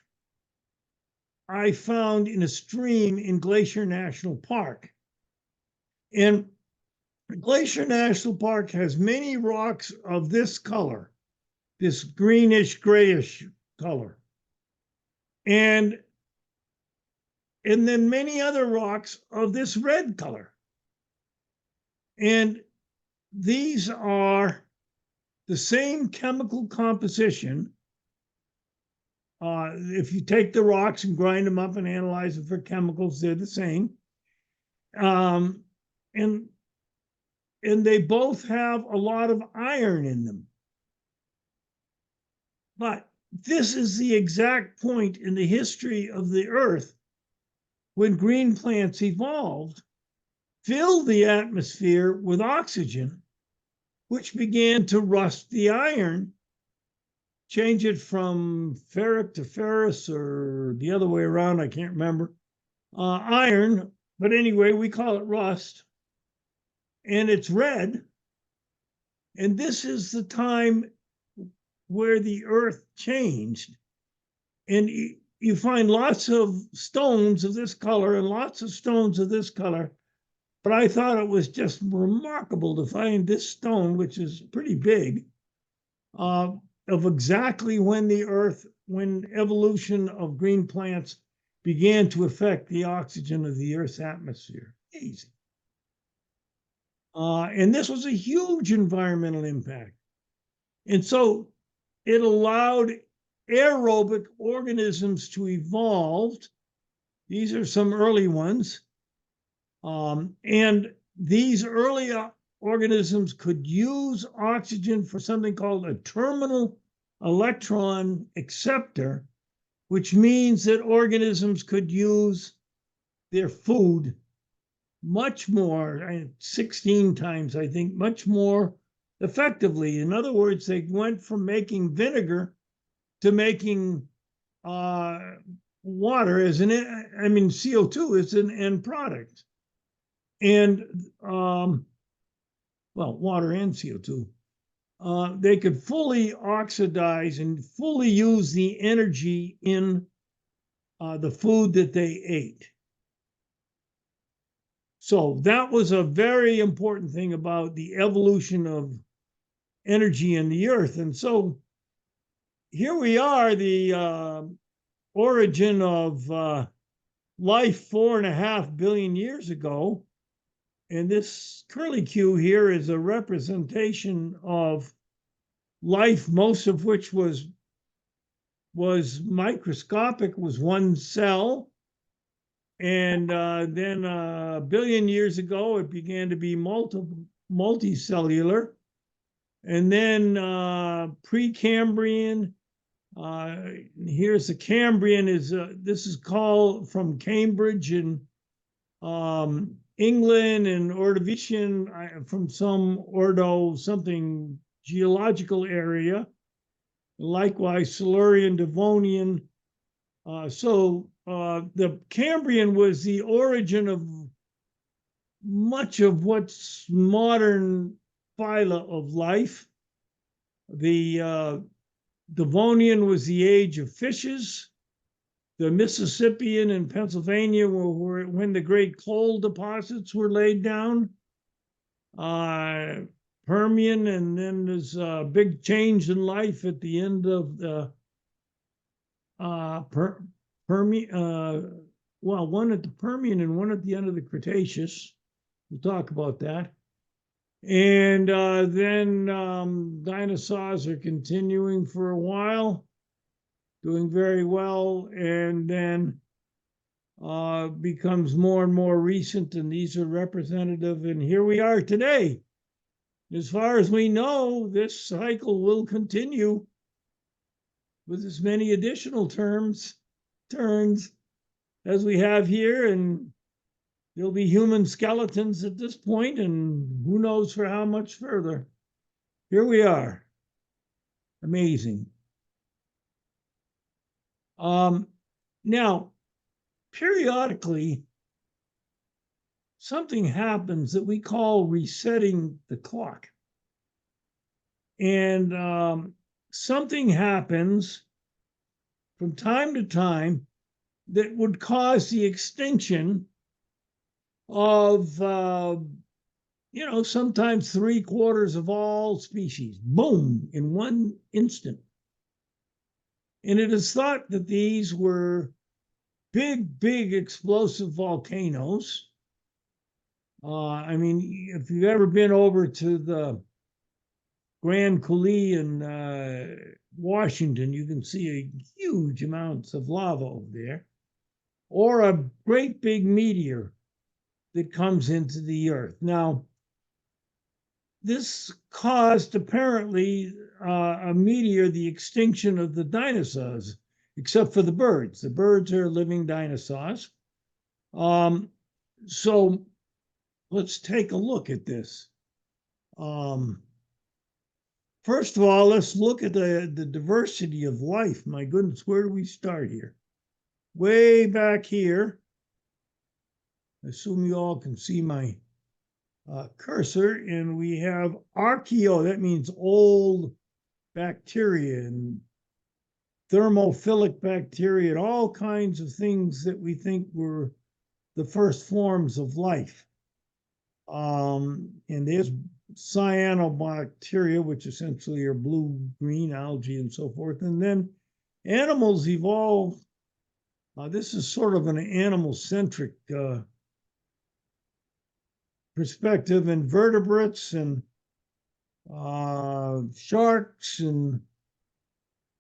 I found in a stream in Glacier National Park. And Glacier National Park has many rocks of this color, this greenish, grayish color. And then many other rocks of this red color. And these are the same chemical composition. If you take the rocks and grind them up and analyze them for chemicals, they're the same. And they both have a lot of iron in them. But this is the exact point in the history of the Earth when green plants evolved, filled the atmosphere with oxygen, which began to rust the iron, change it from ferric to ferrous or the other way around, I can't remember, iron, but anyway, we call it rust, and it's red. And this is the time where the Earth changed. And you find lots of stones of this color and lots of stones of this color. But I thought it was just remarkable to find this stone, which is pretty big, of exactly when when evolution of green plants began to affect the oxygen of the Earth's atmosphere. Easy. And this was a huge environmental impact. And so it allowed aerobic organisms to evolve. These are some early ones. And these early organisms could use oxygen for something called a terminal electron acceptor, which means that organisms could use their food much more, 16 times, I think, much more effectively. In other words, they went from making vinegar to making water as CO2 as an end product. And, water and CO2. They could fully oxidize and fully use the energy in the food that they ate. So that was a very important thing about the evolution of energy in the earth. And so here we are, the origin of life 4.5 billion years ago. And this curlicue here is a representation of life, most of which was microscopic, was one cell. And then a billion years ago, it began to be multicellular. And then Precambrian, here's the Cambrian, this is called from Cambridge in England, and Ordovician from some something geological area. Likewise, Silurian, Devonian. So the Cambrian was the origin of much of what's modern phyla of life. The Devonian was the age of fishes. The Mississippian and Pennsylvania were when the great coal deposits were laid down. Permian, and then there's a big change in life at the end of the Permian. Well, one at the Permian and one at the end of the Cretaceous. We'll talk about that. And then dinosaurs are continuing for a while, doing very well, and then becomes more and more recent, and these are representative, and here we are today. As far as we know, this cycle will continue with as many additional turns as we have here, and there'll be human skeletons at this point, and who knows for how much further. Here we are. Amazing. Now, periodically, something happens that we call resetting the clock. And something happens from time to time that would cause the extinction of, sometimes 3/4 of all species, boom, in one instant. And it is thought that these were big explosive volcanoes. If you've ever been over to the Grand Coulee in Washington, you can see a huge amounts of lava over there, or a great big meteor that comes into the earth. Now, this caused apparently a meteor, the extinction of the dinosaurs, except for the birds. The birds are living dinosaurs. So let's take a look at this. First of all, let's look at the diversity of life. My goodness, where do we start here? Way back here. I assume you all can see my cursor, and we have archaeo, that means old bacteria and thermophilic bacteria and all kinds of things that we think were the first forms of life. And there's cyanobacteria, which essentially are blue-green algae and so forth. And then animals evolved. This is sort of an animal-centric perspective, invertebrates and sharks and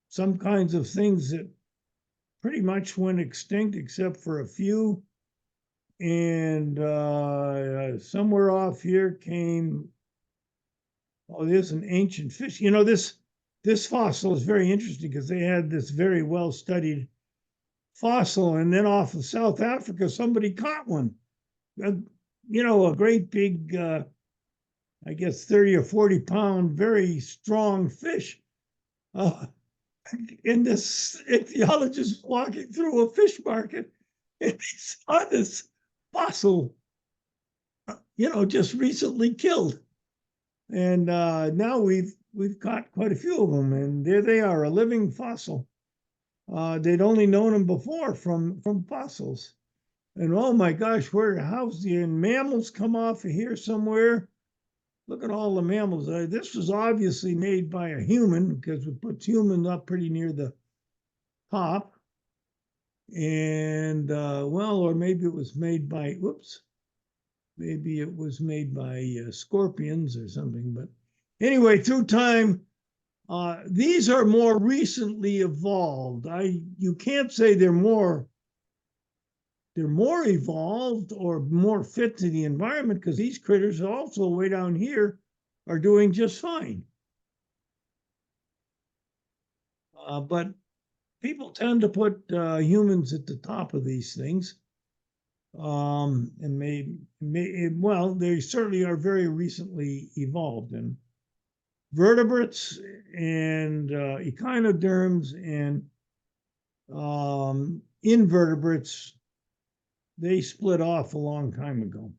some kinds of things that pretty much went extinct except for a few. And somewhere off here came, there's an ancient fish. This fossil is very interesting because they had this very well-studied fossil, and then off of South Africa, somebody caught one. A great big, I guess 30 or 40 pound, very strong fish. And this ichthyologist walking through a fish market, and he saw this fossil, just recently killed. And now we've caught quite a few of them, and there they are, a living fossil. They'd only known them before from fossils. And oh my gosh, how's the mammals come off of here somewhere? look at all the mammals. This was obviously made by a human because it puts human up pretty near the top. And well, or maybe it was made by, whoops, maybe it was made by scorpions or something. But anyway, through time, these are more recently evolved. You can't say they're more evolved or more fit to the environment because these critters also way down here are doing just fine. But people tend to put humans at the top of these things. And well, they certainly are very recently evolved. And vertebrates and echinoderms and invertebrates, they split off a long time ago.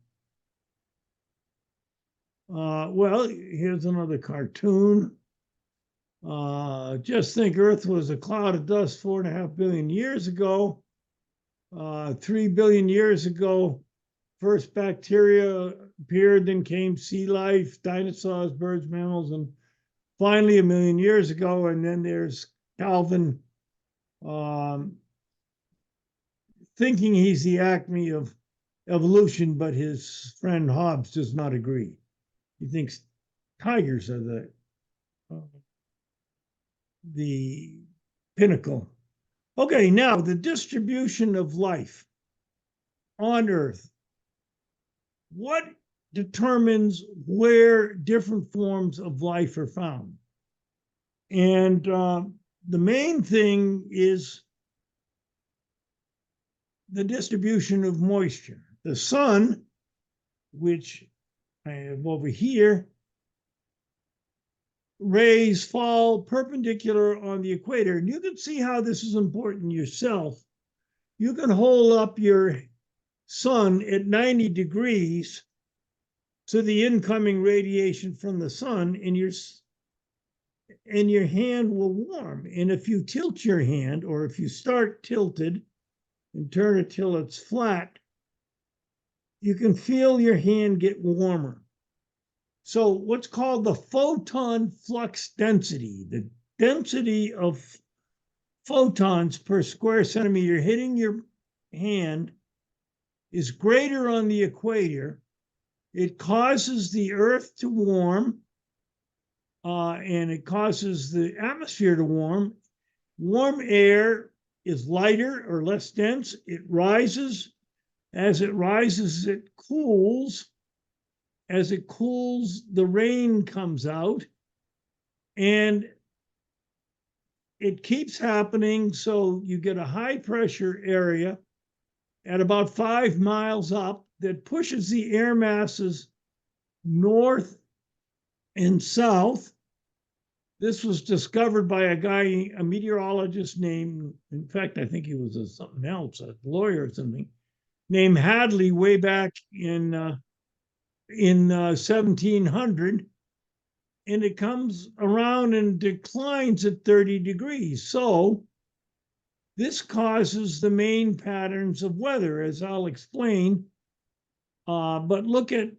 Well, here's another cartoon. Just think Earth was a cloud of dust 4.5 billion years ago. 3 billion years ago, first bacteria appeared, then came sea life, dinosaurs, birds, mammals, and finally 1 million years ago, and then there's Calvin thinking he's the acme of evolution, but his friend Hobbes does not agree. He thinks tigers are the pinnacle. Okay, now the distribution of life on Earth. What determines where different forms of life are found? And the main thing is the distribution of moisture. The sun, which I have over here, rays fall perpendicular on the equator. And you can see how this is important yourself. You can hold up your sun at 90 degrees to the incoming radiation from the sun, and your hand will warm. And if you tilt your hand, or if you start tilted and turn it till it's flat, you can feel your hand get warmer. So what's called the photon flux density, the density of photons per square centimeter hitting your hand, is greater on the equator. It causes the Earth to warm, and it causes the atmosphere to warm. Warm air is lighter or less dense. It rises. As it rises, it cools. As it cools, the rain comes out. And it keeps happening, so you get a high pressure area at about 5 miles up that pushes the air masses north and south. This was discovered by a guy, a meteorologist named, in fact, I think he was something else, a lawyer or something, named Hadley way back in 1700. And it comes around and declines at 30 degrees. So this causes the main patterns of weather, as I'll explain. But look at,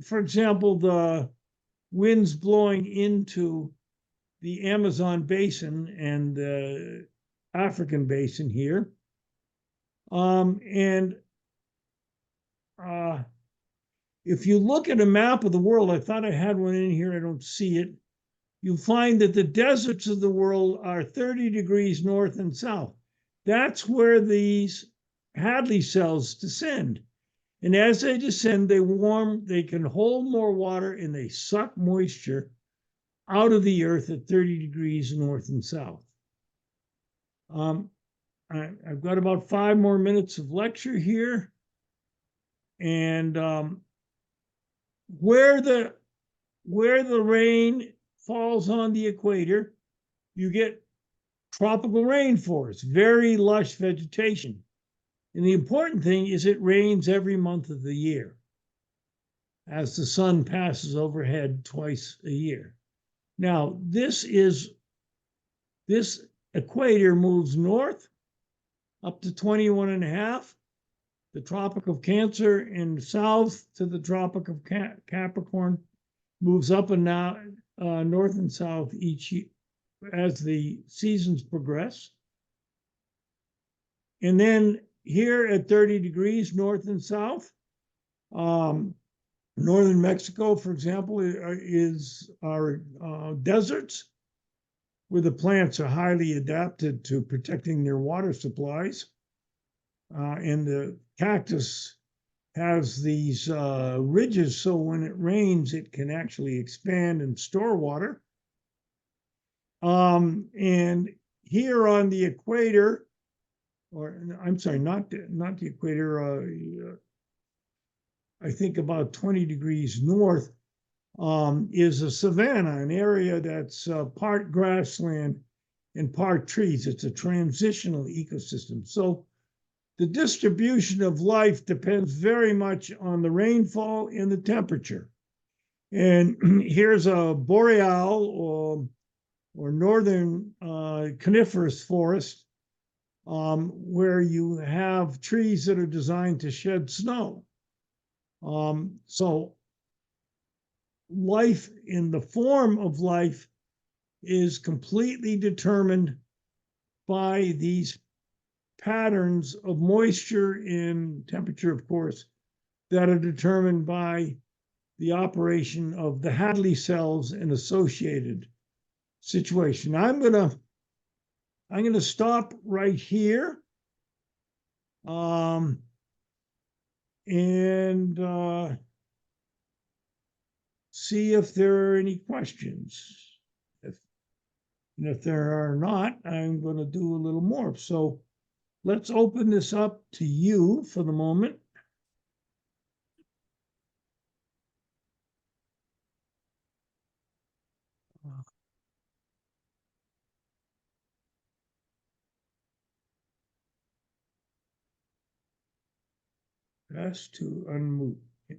for example, the winds blowing into the Amazon basin and the African basin here. If you look at a map of the world, I thought I had one in here, I don't see it. You'll find that the deserts of the world are 30 degrees north and south. That's where these Hadley cells descend. And as they descend, they warm, they can hold more water, and they suck moisture out of the earth at 30 degrees north and south. I've got about 5 more minutes of lecture here. And where the rain falls on the equator, you get tropical rainforests, very lush vegetation. And the important thing is it rains every month of the year as the sun passes overhead twice a year. Now, this equator moves north up to 21.5, the Tropic of Cancer, and south to the Tropic of Capricorn. moves up and down, north and south as the seasons progress. And then here at 30 degrees north and south, northern Mexico, for example, is our deserts, where the plants are highly adapted to protecting their water supplies. And the cactus has these ridges, so when it rains, it can actually expand and store water. And here on the equator, or I'm sorry, not the equator, I think about 20 degrees north, is a savanna, an area that's part grassland and part trees. It's a transitional ecosystem. So the distribution of life depends very much on the rainfall and the temperature. And here's a boreal or northern coniferous forest, where you have trees that are designed to shed snow. So life in the form of life is completely determined by these patterns of moisture and temperature, of course, that are determined by the operation of the Hadley cells and associated situation. I'm gonna stop right here. And see if there are any questions. If there are not, I'm going to do a little more. So let's open this up to you for the moment. Best to unmute. Hi,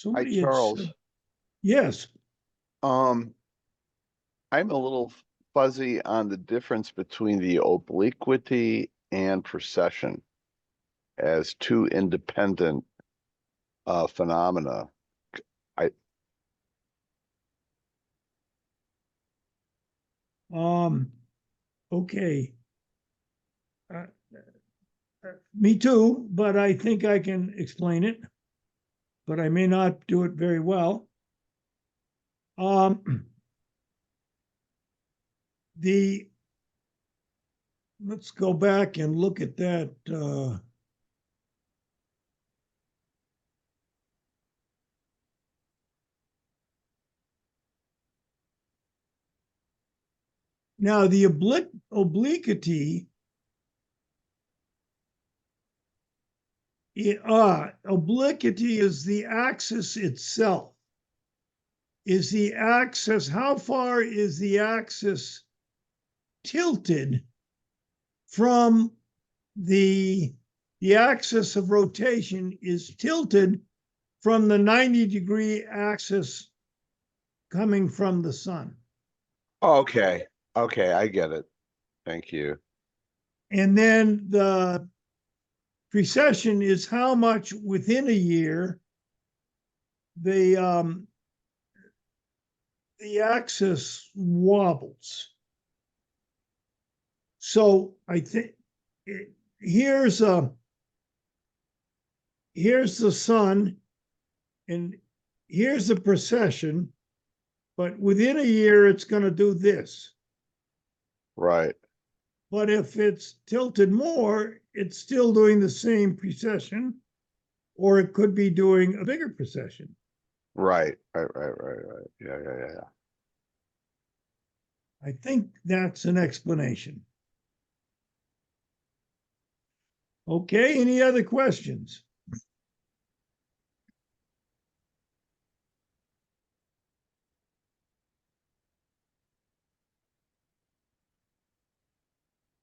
Somebody had Charles. said, yes. I'm a little fuzzy on the difference between the obliquity and precession as two independent phenomena. I Okay. Me too, but I think I can explain it, but I may not do it very well. Let's go back and look at that. Now, the obliquity, obliquity is the axis itself. Is the axis, how far is the axis tilted from the axis of rotation is tilted from the 90-degree axis coming from the sun. okay, I get it. Thank you. And then the precession is how much within a year the axis wobbles. So I think here's the sun, and here's the precession, but within a year it's going to do this. Right. But if it's tilted more, it's still doing the same precession, or it could be doing a bigger precession. Right. Yeah. I think that's an explanation. Okay, any other questions?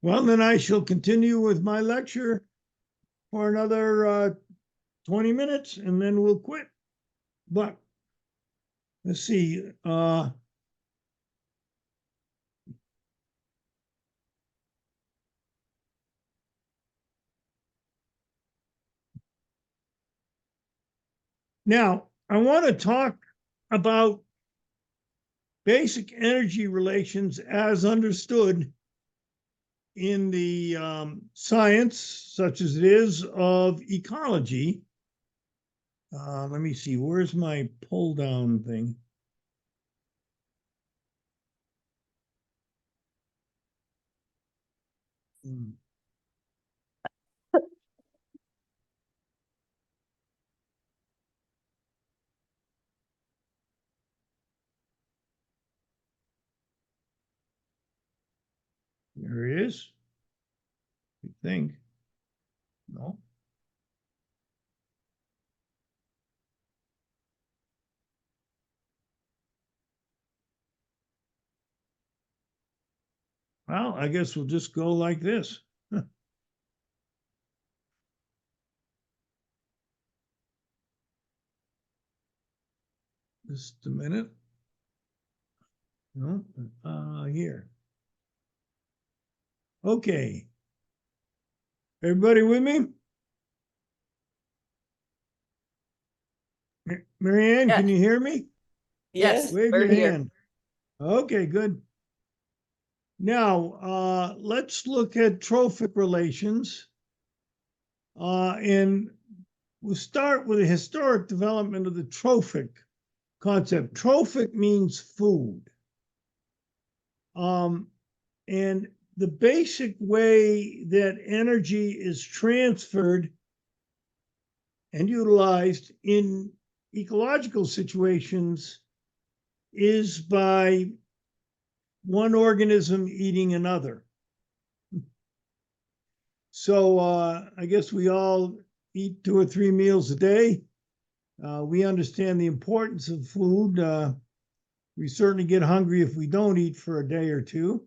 Well, then I shall continue with my lecture for another 20 minutes, and then we'll quit. But let's see. Now, I want to talk about basic energy relations as understood in the science, such as it is, of ecology. Let me see, where's my pull down thing? Hmm. There it is. I think. No. Well, I guess we'll just go like this. Just a minute. No, here. Okay. Everybody with me? Marianne, can Yes. you hear me? Yes, Wave we're your here. hand. Okay, good. Now, let's look at trophic relations. And we'll start with the historic development of the trophic concept. Trophic means food. And the basic way that energy is transferred and utilized in ecological situations is by one organism eating another. So I guess we all eat 2 or 3 meals a day. We understand the importance of food. We certainly get hungry if we don't eat for a day or two.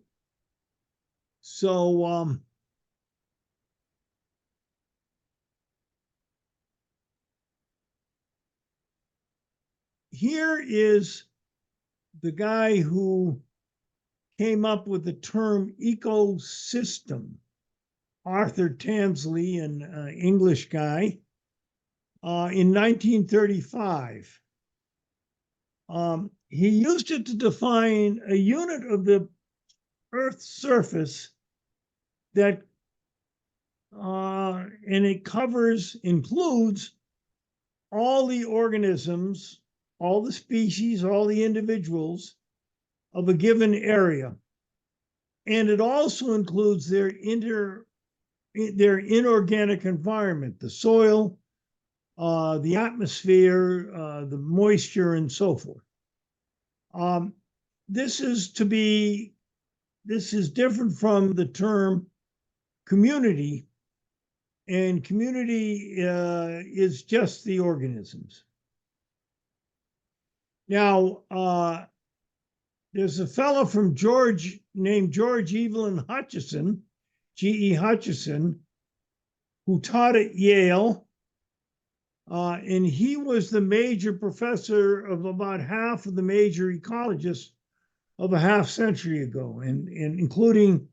So here is the guy who came up with the term ecosystem, Arthur Tansley, an English guy, in 1935. He used it to define a unit of the Earth's surface that, and it includes all the organisms, all the species, all the individuals of a given area. And it also includes their inorganic environment, the soil, the atmosphere, the moisture, and so forth. This is different from the term community, and community is just the organisms. Now, there's a fellow named George Evelyn Hutchison, G.E. Hutchison, who taught at Yale. And he was the major professor of about half of the major ecologists of a half century ago, and including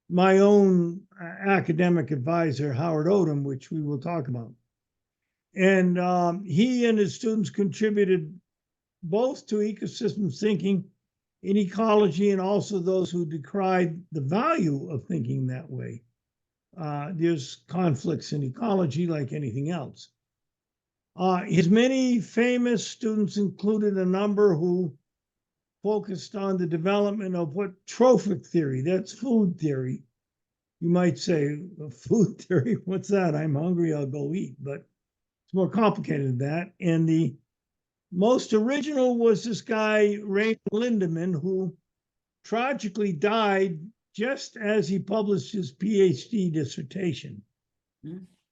my own academic advisor, Howard Odom, which we will talk about. And he and his students contributed both to ecosystem thinking in ecology and also those who decried the value of thinking that way. There's conflicts in ecology like anything else. His many famous students included a number who focused on the development of what trophic theory, that's food theory. You might say, food theory, what's that? I'm hungry, I'll go eat, but it's more complicated than that. And the most original was this guy, Raymond Lindemann, who tragically died just as he published his PhD dissertation.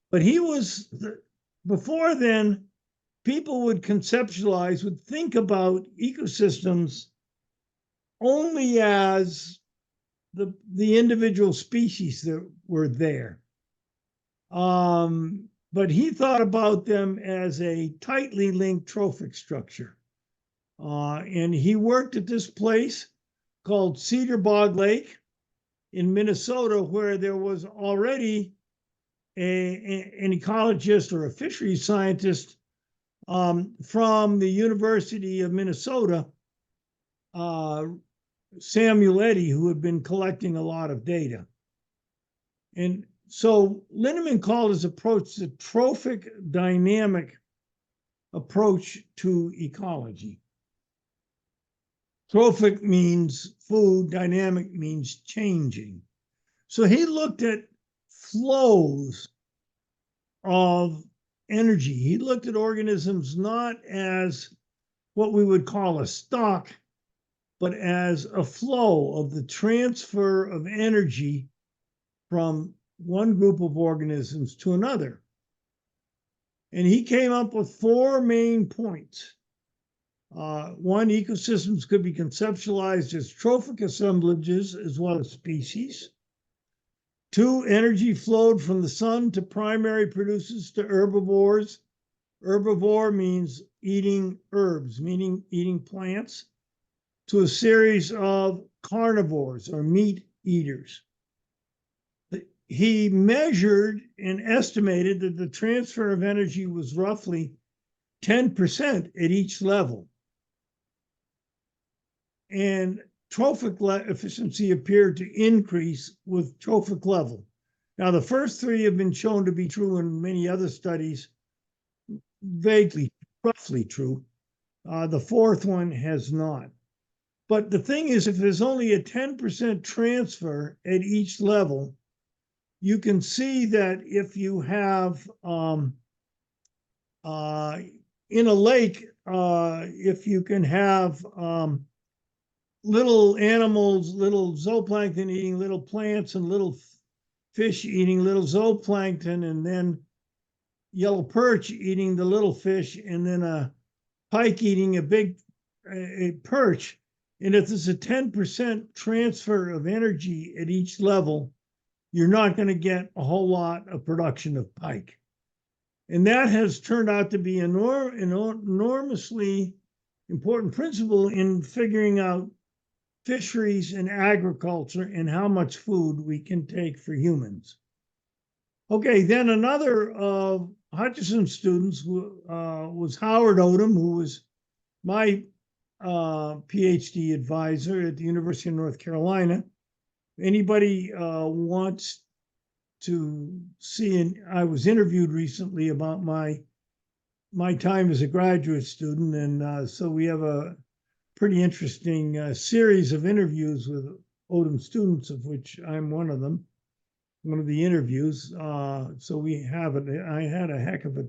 But he was, before then, people would think about ecosystems only as the individual species that were there. But he thought about them as a tightly linked trophic structure. And he worked at this place called Cedar Bog Lake in Minnesota, where there was already an ecologist or a fisheries scientist from the University of Minnesota, Samuel Eddy, who had been collecting a lot of data. And so Linneman called his approach the trophic dynamic approach to ecology. Trophic means food, dynamic means changing. So he looked at flows of energy. He looked at organisms not as what we would call a stock, but as a flow of the transfer of energy from one group of organisms to another. And he came up with 4 main points. One, ecosystems could be conceptualized as trophic assemblages as well as species. 2, energy flowed from the sun to primary producers to herbivores. Herbivore means eating herbs, meaning eating plants, to a series of carnivores or meat eaters. He measured and estimated that the transfer of energy was roughly 10% at each level. And trophic efficiency appeared to increase with trophic level. Now, the first 3 have been shown to be true in many other studies, vaguely, roughly true. The 4th one has not. But the thing is, if there's only a 10% transfer at each level, you can see that if you have in a lake, if you can have little animals, little zooplankton eating little plants and little fish eating little zooplankton, and then yellow perch eating the little fish, and then a pike eating a big perch. And if there's a 10% transfer of energy at each level, you're not going to get a whole lot of production of pike. And that has turned out to be an enormously important principle in figuring out fisheries and agriculture and how much food we can take for humans. Okay, then another of Hutchison's students was Howard Odom, who was my PhD advisor at the University of North Carolina. Anybody wants to see, and I was interviewed recently about my time as a graduate student, and so we have a pretty interesting series of interviews with Odom students, of which I'm one of them, one of the interviews. So we have it. I had a heck of a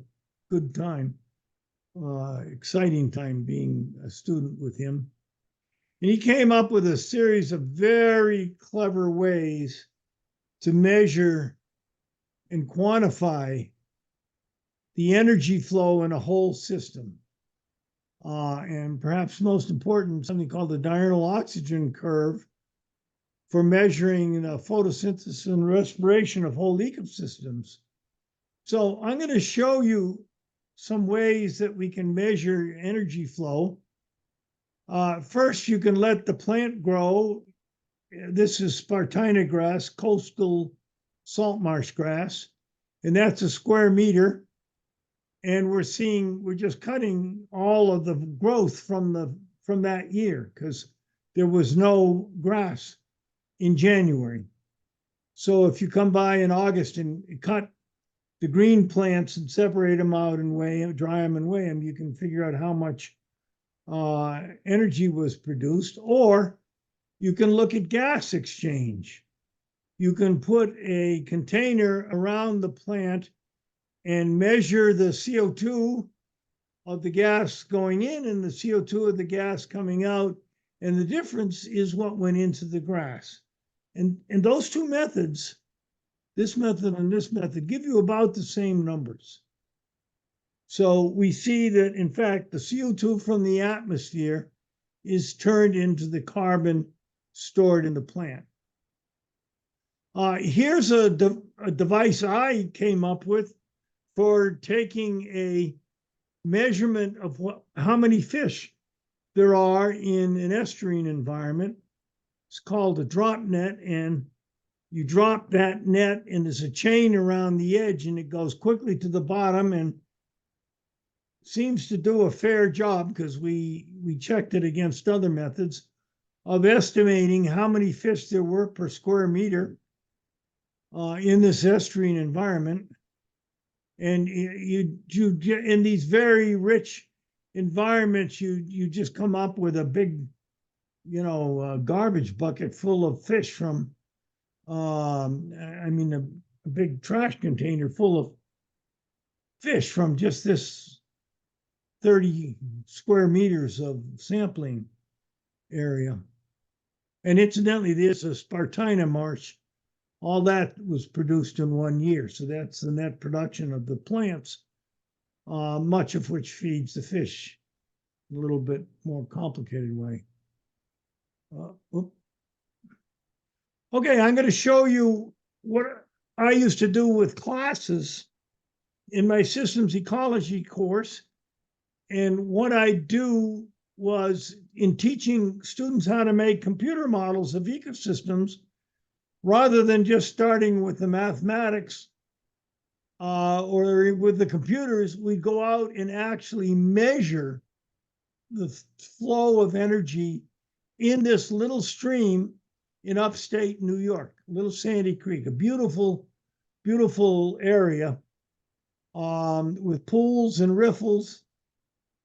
good time, exciting time being a student with him. And he came up with a series of very clever ways to measure and quantify the energy flow in a whole system. And perhaps most important, something called the diurnal oxygen curve for measuring photosynthesis and respiration of whole ecosystems. So I'm going to show you some ways that we can measure energy flow. First, you can let the plant grow. This is Spartina grass, coastal salt marsh grass, and that's a square meter. And we're just cutting all of the growth from that year because there was no grass in January. So if you come by in August and cut the green plants and separate them out and weigh them, dry them and weigh them, you can figure out how much energy was produced. Or you can look at gas exchange. You can put a container around the plant and measure the CO2 of the gas going in and the CO2 of the gas coming out. And the difference is what went into the grass. And those 2 methods, this method and this method, give you about the same numbers. So we see that, in fact, the CO2 from the atmosphere is turned into the carbon stored in the plant. Here's a device I came up with for taking a measurement of how many fish there are in an estuarine environment. It's called a drop net, and you drop that net and there's a chain around the edge and it goes quickly to the bottom and seems to do a fair job, because we checked it against other methods, of estimating how many fish there were per square meter in this estuarine environment. And you get in these very rich environments, you just come up with a big, garbage bucket full of fish from, I mean, a big trash container full of fish from just this 30 square meters of sampling area. And incidentally, there's a Spartina marsh. All that was produced in 1 year. So that's the net production of the plants, much of which feeds the fish in a little bit more complicated way. Okay, I'm going to show you what I used to do with classes in my systems ecology course. And what I do was, in teaching students how to make computer models of ecosystems, rather than just starting with the mathematics or with the computers, we go out and actually measure the flow of energy in this little stream in upstate New York, Little Sandy Creek, a beautiful, beautiful area with pools and riffles.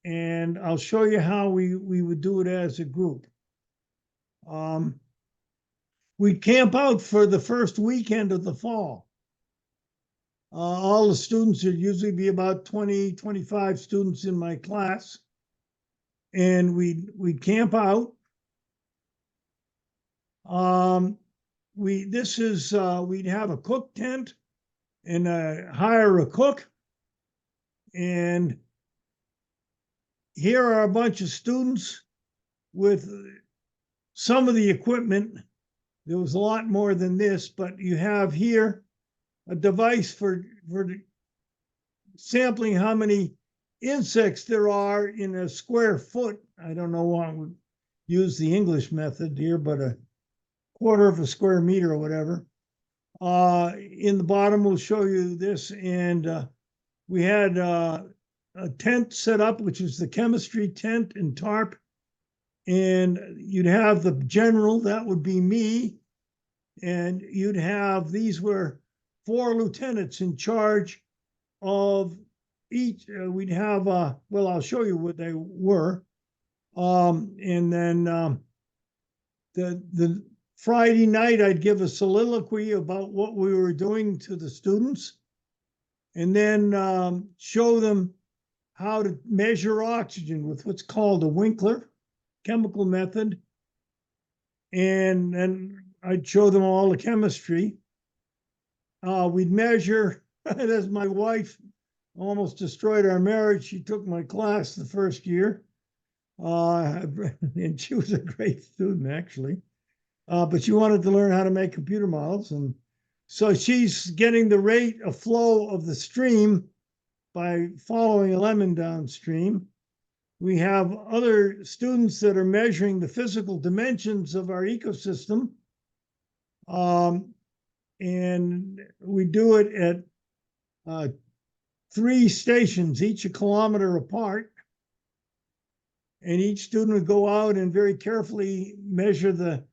And I'll show you how we would do it as a group. We'd camp out for the first weekend of the fall. All the students, there'd usually be about 20, 25 students in my class. And we'd camp out. We'd have a cook tent and hire a cook. And here are a bunch of students with some of the equipment. There was a lot more than this, but you have here a device for sampling how many insects there are in a square foot. I don't know why I would use the English method here, but a quarter of a square meter or whatever. In the bottom, we'll show you this. And we had a tent set up, which is the chemistry tent and tarp. And you'd have the general, that would be me. And you'd have, these were 4 lieutenants in charge of each. We'd have, well, I'll show you what they were. And then the Friday night, I'd give a soliloquy about what we were doing to the students, and then show them how to measure oxygen with what's called a Winkler chemical method. And then I'd show them all the chemistry. We'd measure, as my wife almost destroyed our marriage. She took my class the first year. And she was a great student, actually. But she wanted to learn how to make computer models. And so she's getting the rate of flow of the stream by following a lemon downstream. We have other students that are measuring the physical dimensions of our ecosystem. And we do it at 3 stations, each a kilometer apart. And each student would go out and very carefully measure the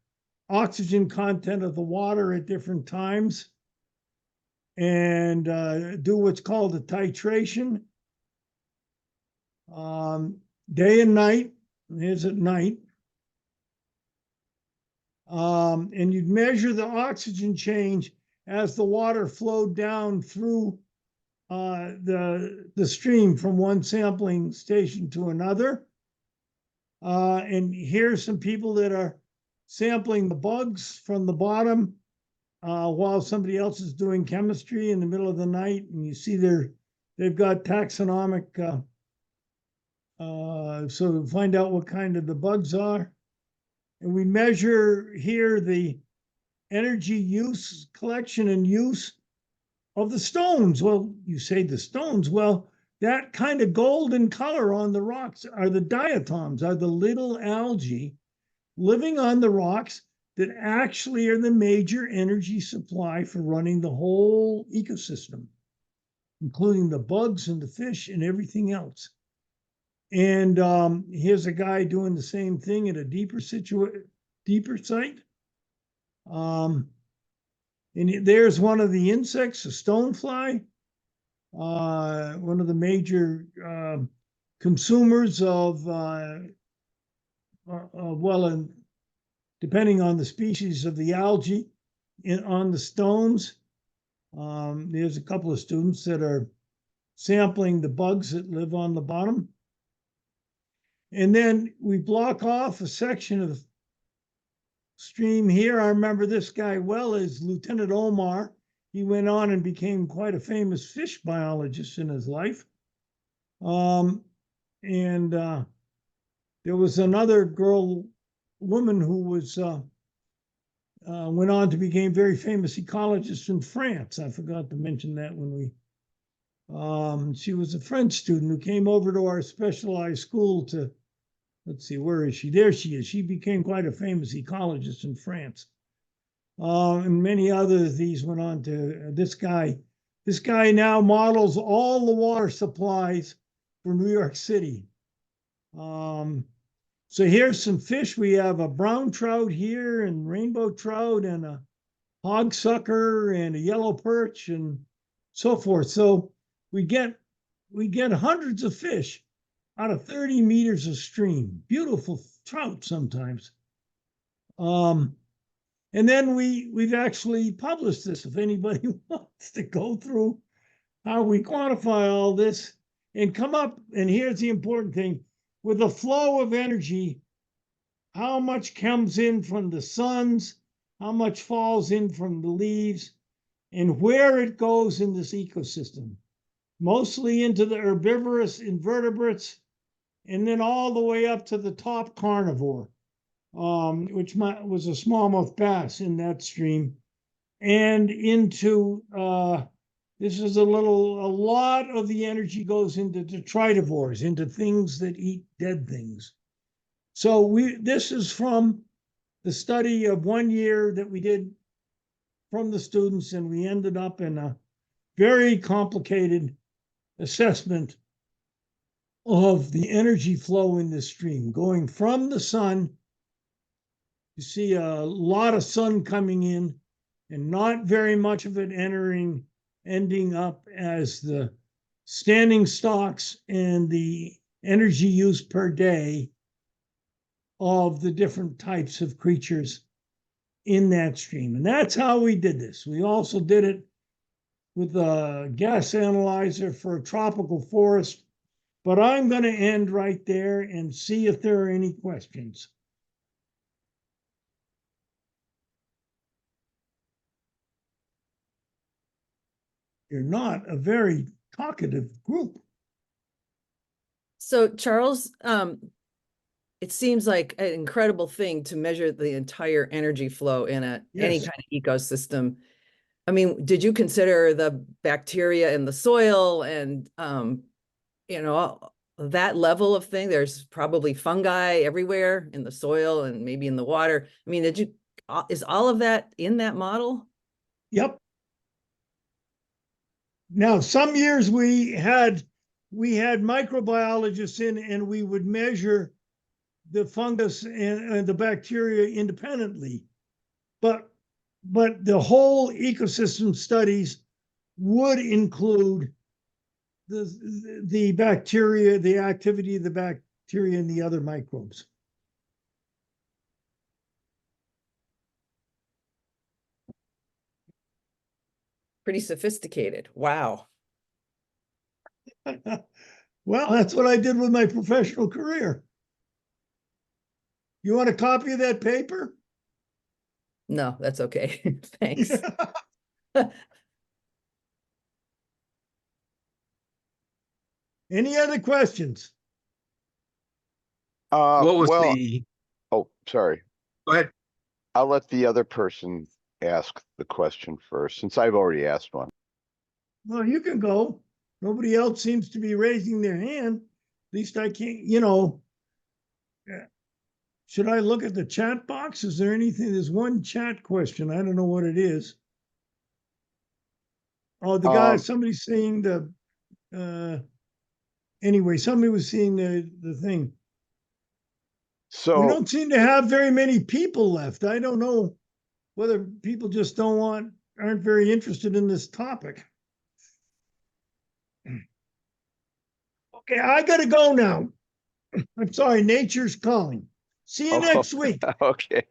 oxygen content of the water at different times, and do what's called a titration. Day and night. Here's at night. And you'd measure the oxygen change as the water flowed down through the stream from one sampling station to another. And here's some people that are sampling the bugs from the bottom while somebody else is doing chemistry in the middle of the night. And you see they've got taxonomic, so find out what kind of the bugs are. And we measure here the energy use, collection and use of the stones. Well, you say the stones. Well, that kind of golden color on the rocks are the diatoms, are the little algae living on the rocks that actually are the major energy supply for running the whole ecosystem, including the bugs and the fish and everything else. And here's a guy doing the same thing at a deeper site. And there's one of the insects, a stonefly, one of the major consumers of well, and depending on the species of the algae on the stones. There's a couple of students that are sampling the bugs that live on the bottom. And then we block off a section of the stream here. I remember this guy well as Lieutenant Omar. He went on and became quite a famous fish biologist in his life. And there was another woman who was went on to become very famous ecologist in France. I forgot to mention that when she was a French student who came over to our specialized school to, let's see, where is she? There she is. She became quite a famous ecologist in France. And many others, these went on to this guy. This guy now models all the water supplies for New York City. So here's some fish. We have a brown trout here and rainbow trout and a hogsucker and a yellow perch and so forth. So we get hundreds of fish out of 30 meters of stream. Beautiful trout sometimes. And then we've actually published this if anybody wants to go through how we quantify all this and come up, and here's the important thing, with the flow of energy, how much comes in from the suns, how much falls in from the leaves, and where it goes in this ecosystem. Mostly into the herbivorous invertebrates, and then all the way up to the top carnivore, which was a smallmouth bass in that stream, and into this is a lot of the energy goes into detritivores, into things that eat dead things. So this is from the study of 1 year that we did from the students, and we ended up in a very complicated assessment of the energy flow in the stream, going from the sun. You see a lot of sun coming in and not very much of it ending up as the standing stocks and the energy use per day of the different types of creatures in that stream. And that's how we did this. We also did it with a gas analyzer for a tropical forest. But I'm going to end right there and see if there are any questions. You're not a very talkative group. So Charles, it seems like an incredible thing to measure the entire energy flow in any Yes. kind of ecosystem. I mean, did you consider the bacteria in the soil and, that level of thing? There's probably fungi everywhere in the soil and maybe in the water. I mean, is all of that in that model? Yep. Now, some years we had microbiologists in, and we would measure the fungus and the bacteria independently. But the whole ecosystem studies would include the bacteria, the activity of the bacteria and the other microbes. Pretty sophisticated. Wow. Well, that's what I did with my professional career. You want a copy of that paper? No, that's okay. Thanks. Any other questions? What was Well, the, oh, sorry. go ahead. I'll let the other person ask the question first, since I've already asked one. Well, you can go. Nobody else seems to be raising their hand. At least I can't, should I look at the chat box? Is there anything? There's one chat question. I don't know what it is. Oh, the guy, somebody's saying Anyway, somebody was seeing the thing. We So, don't seem to have very many people left. I don't know whether people just aren't very interested in this topic. Okay, I gotta go now. I'm sorry, nature's calling. See you next week. okay.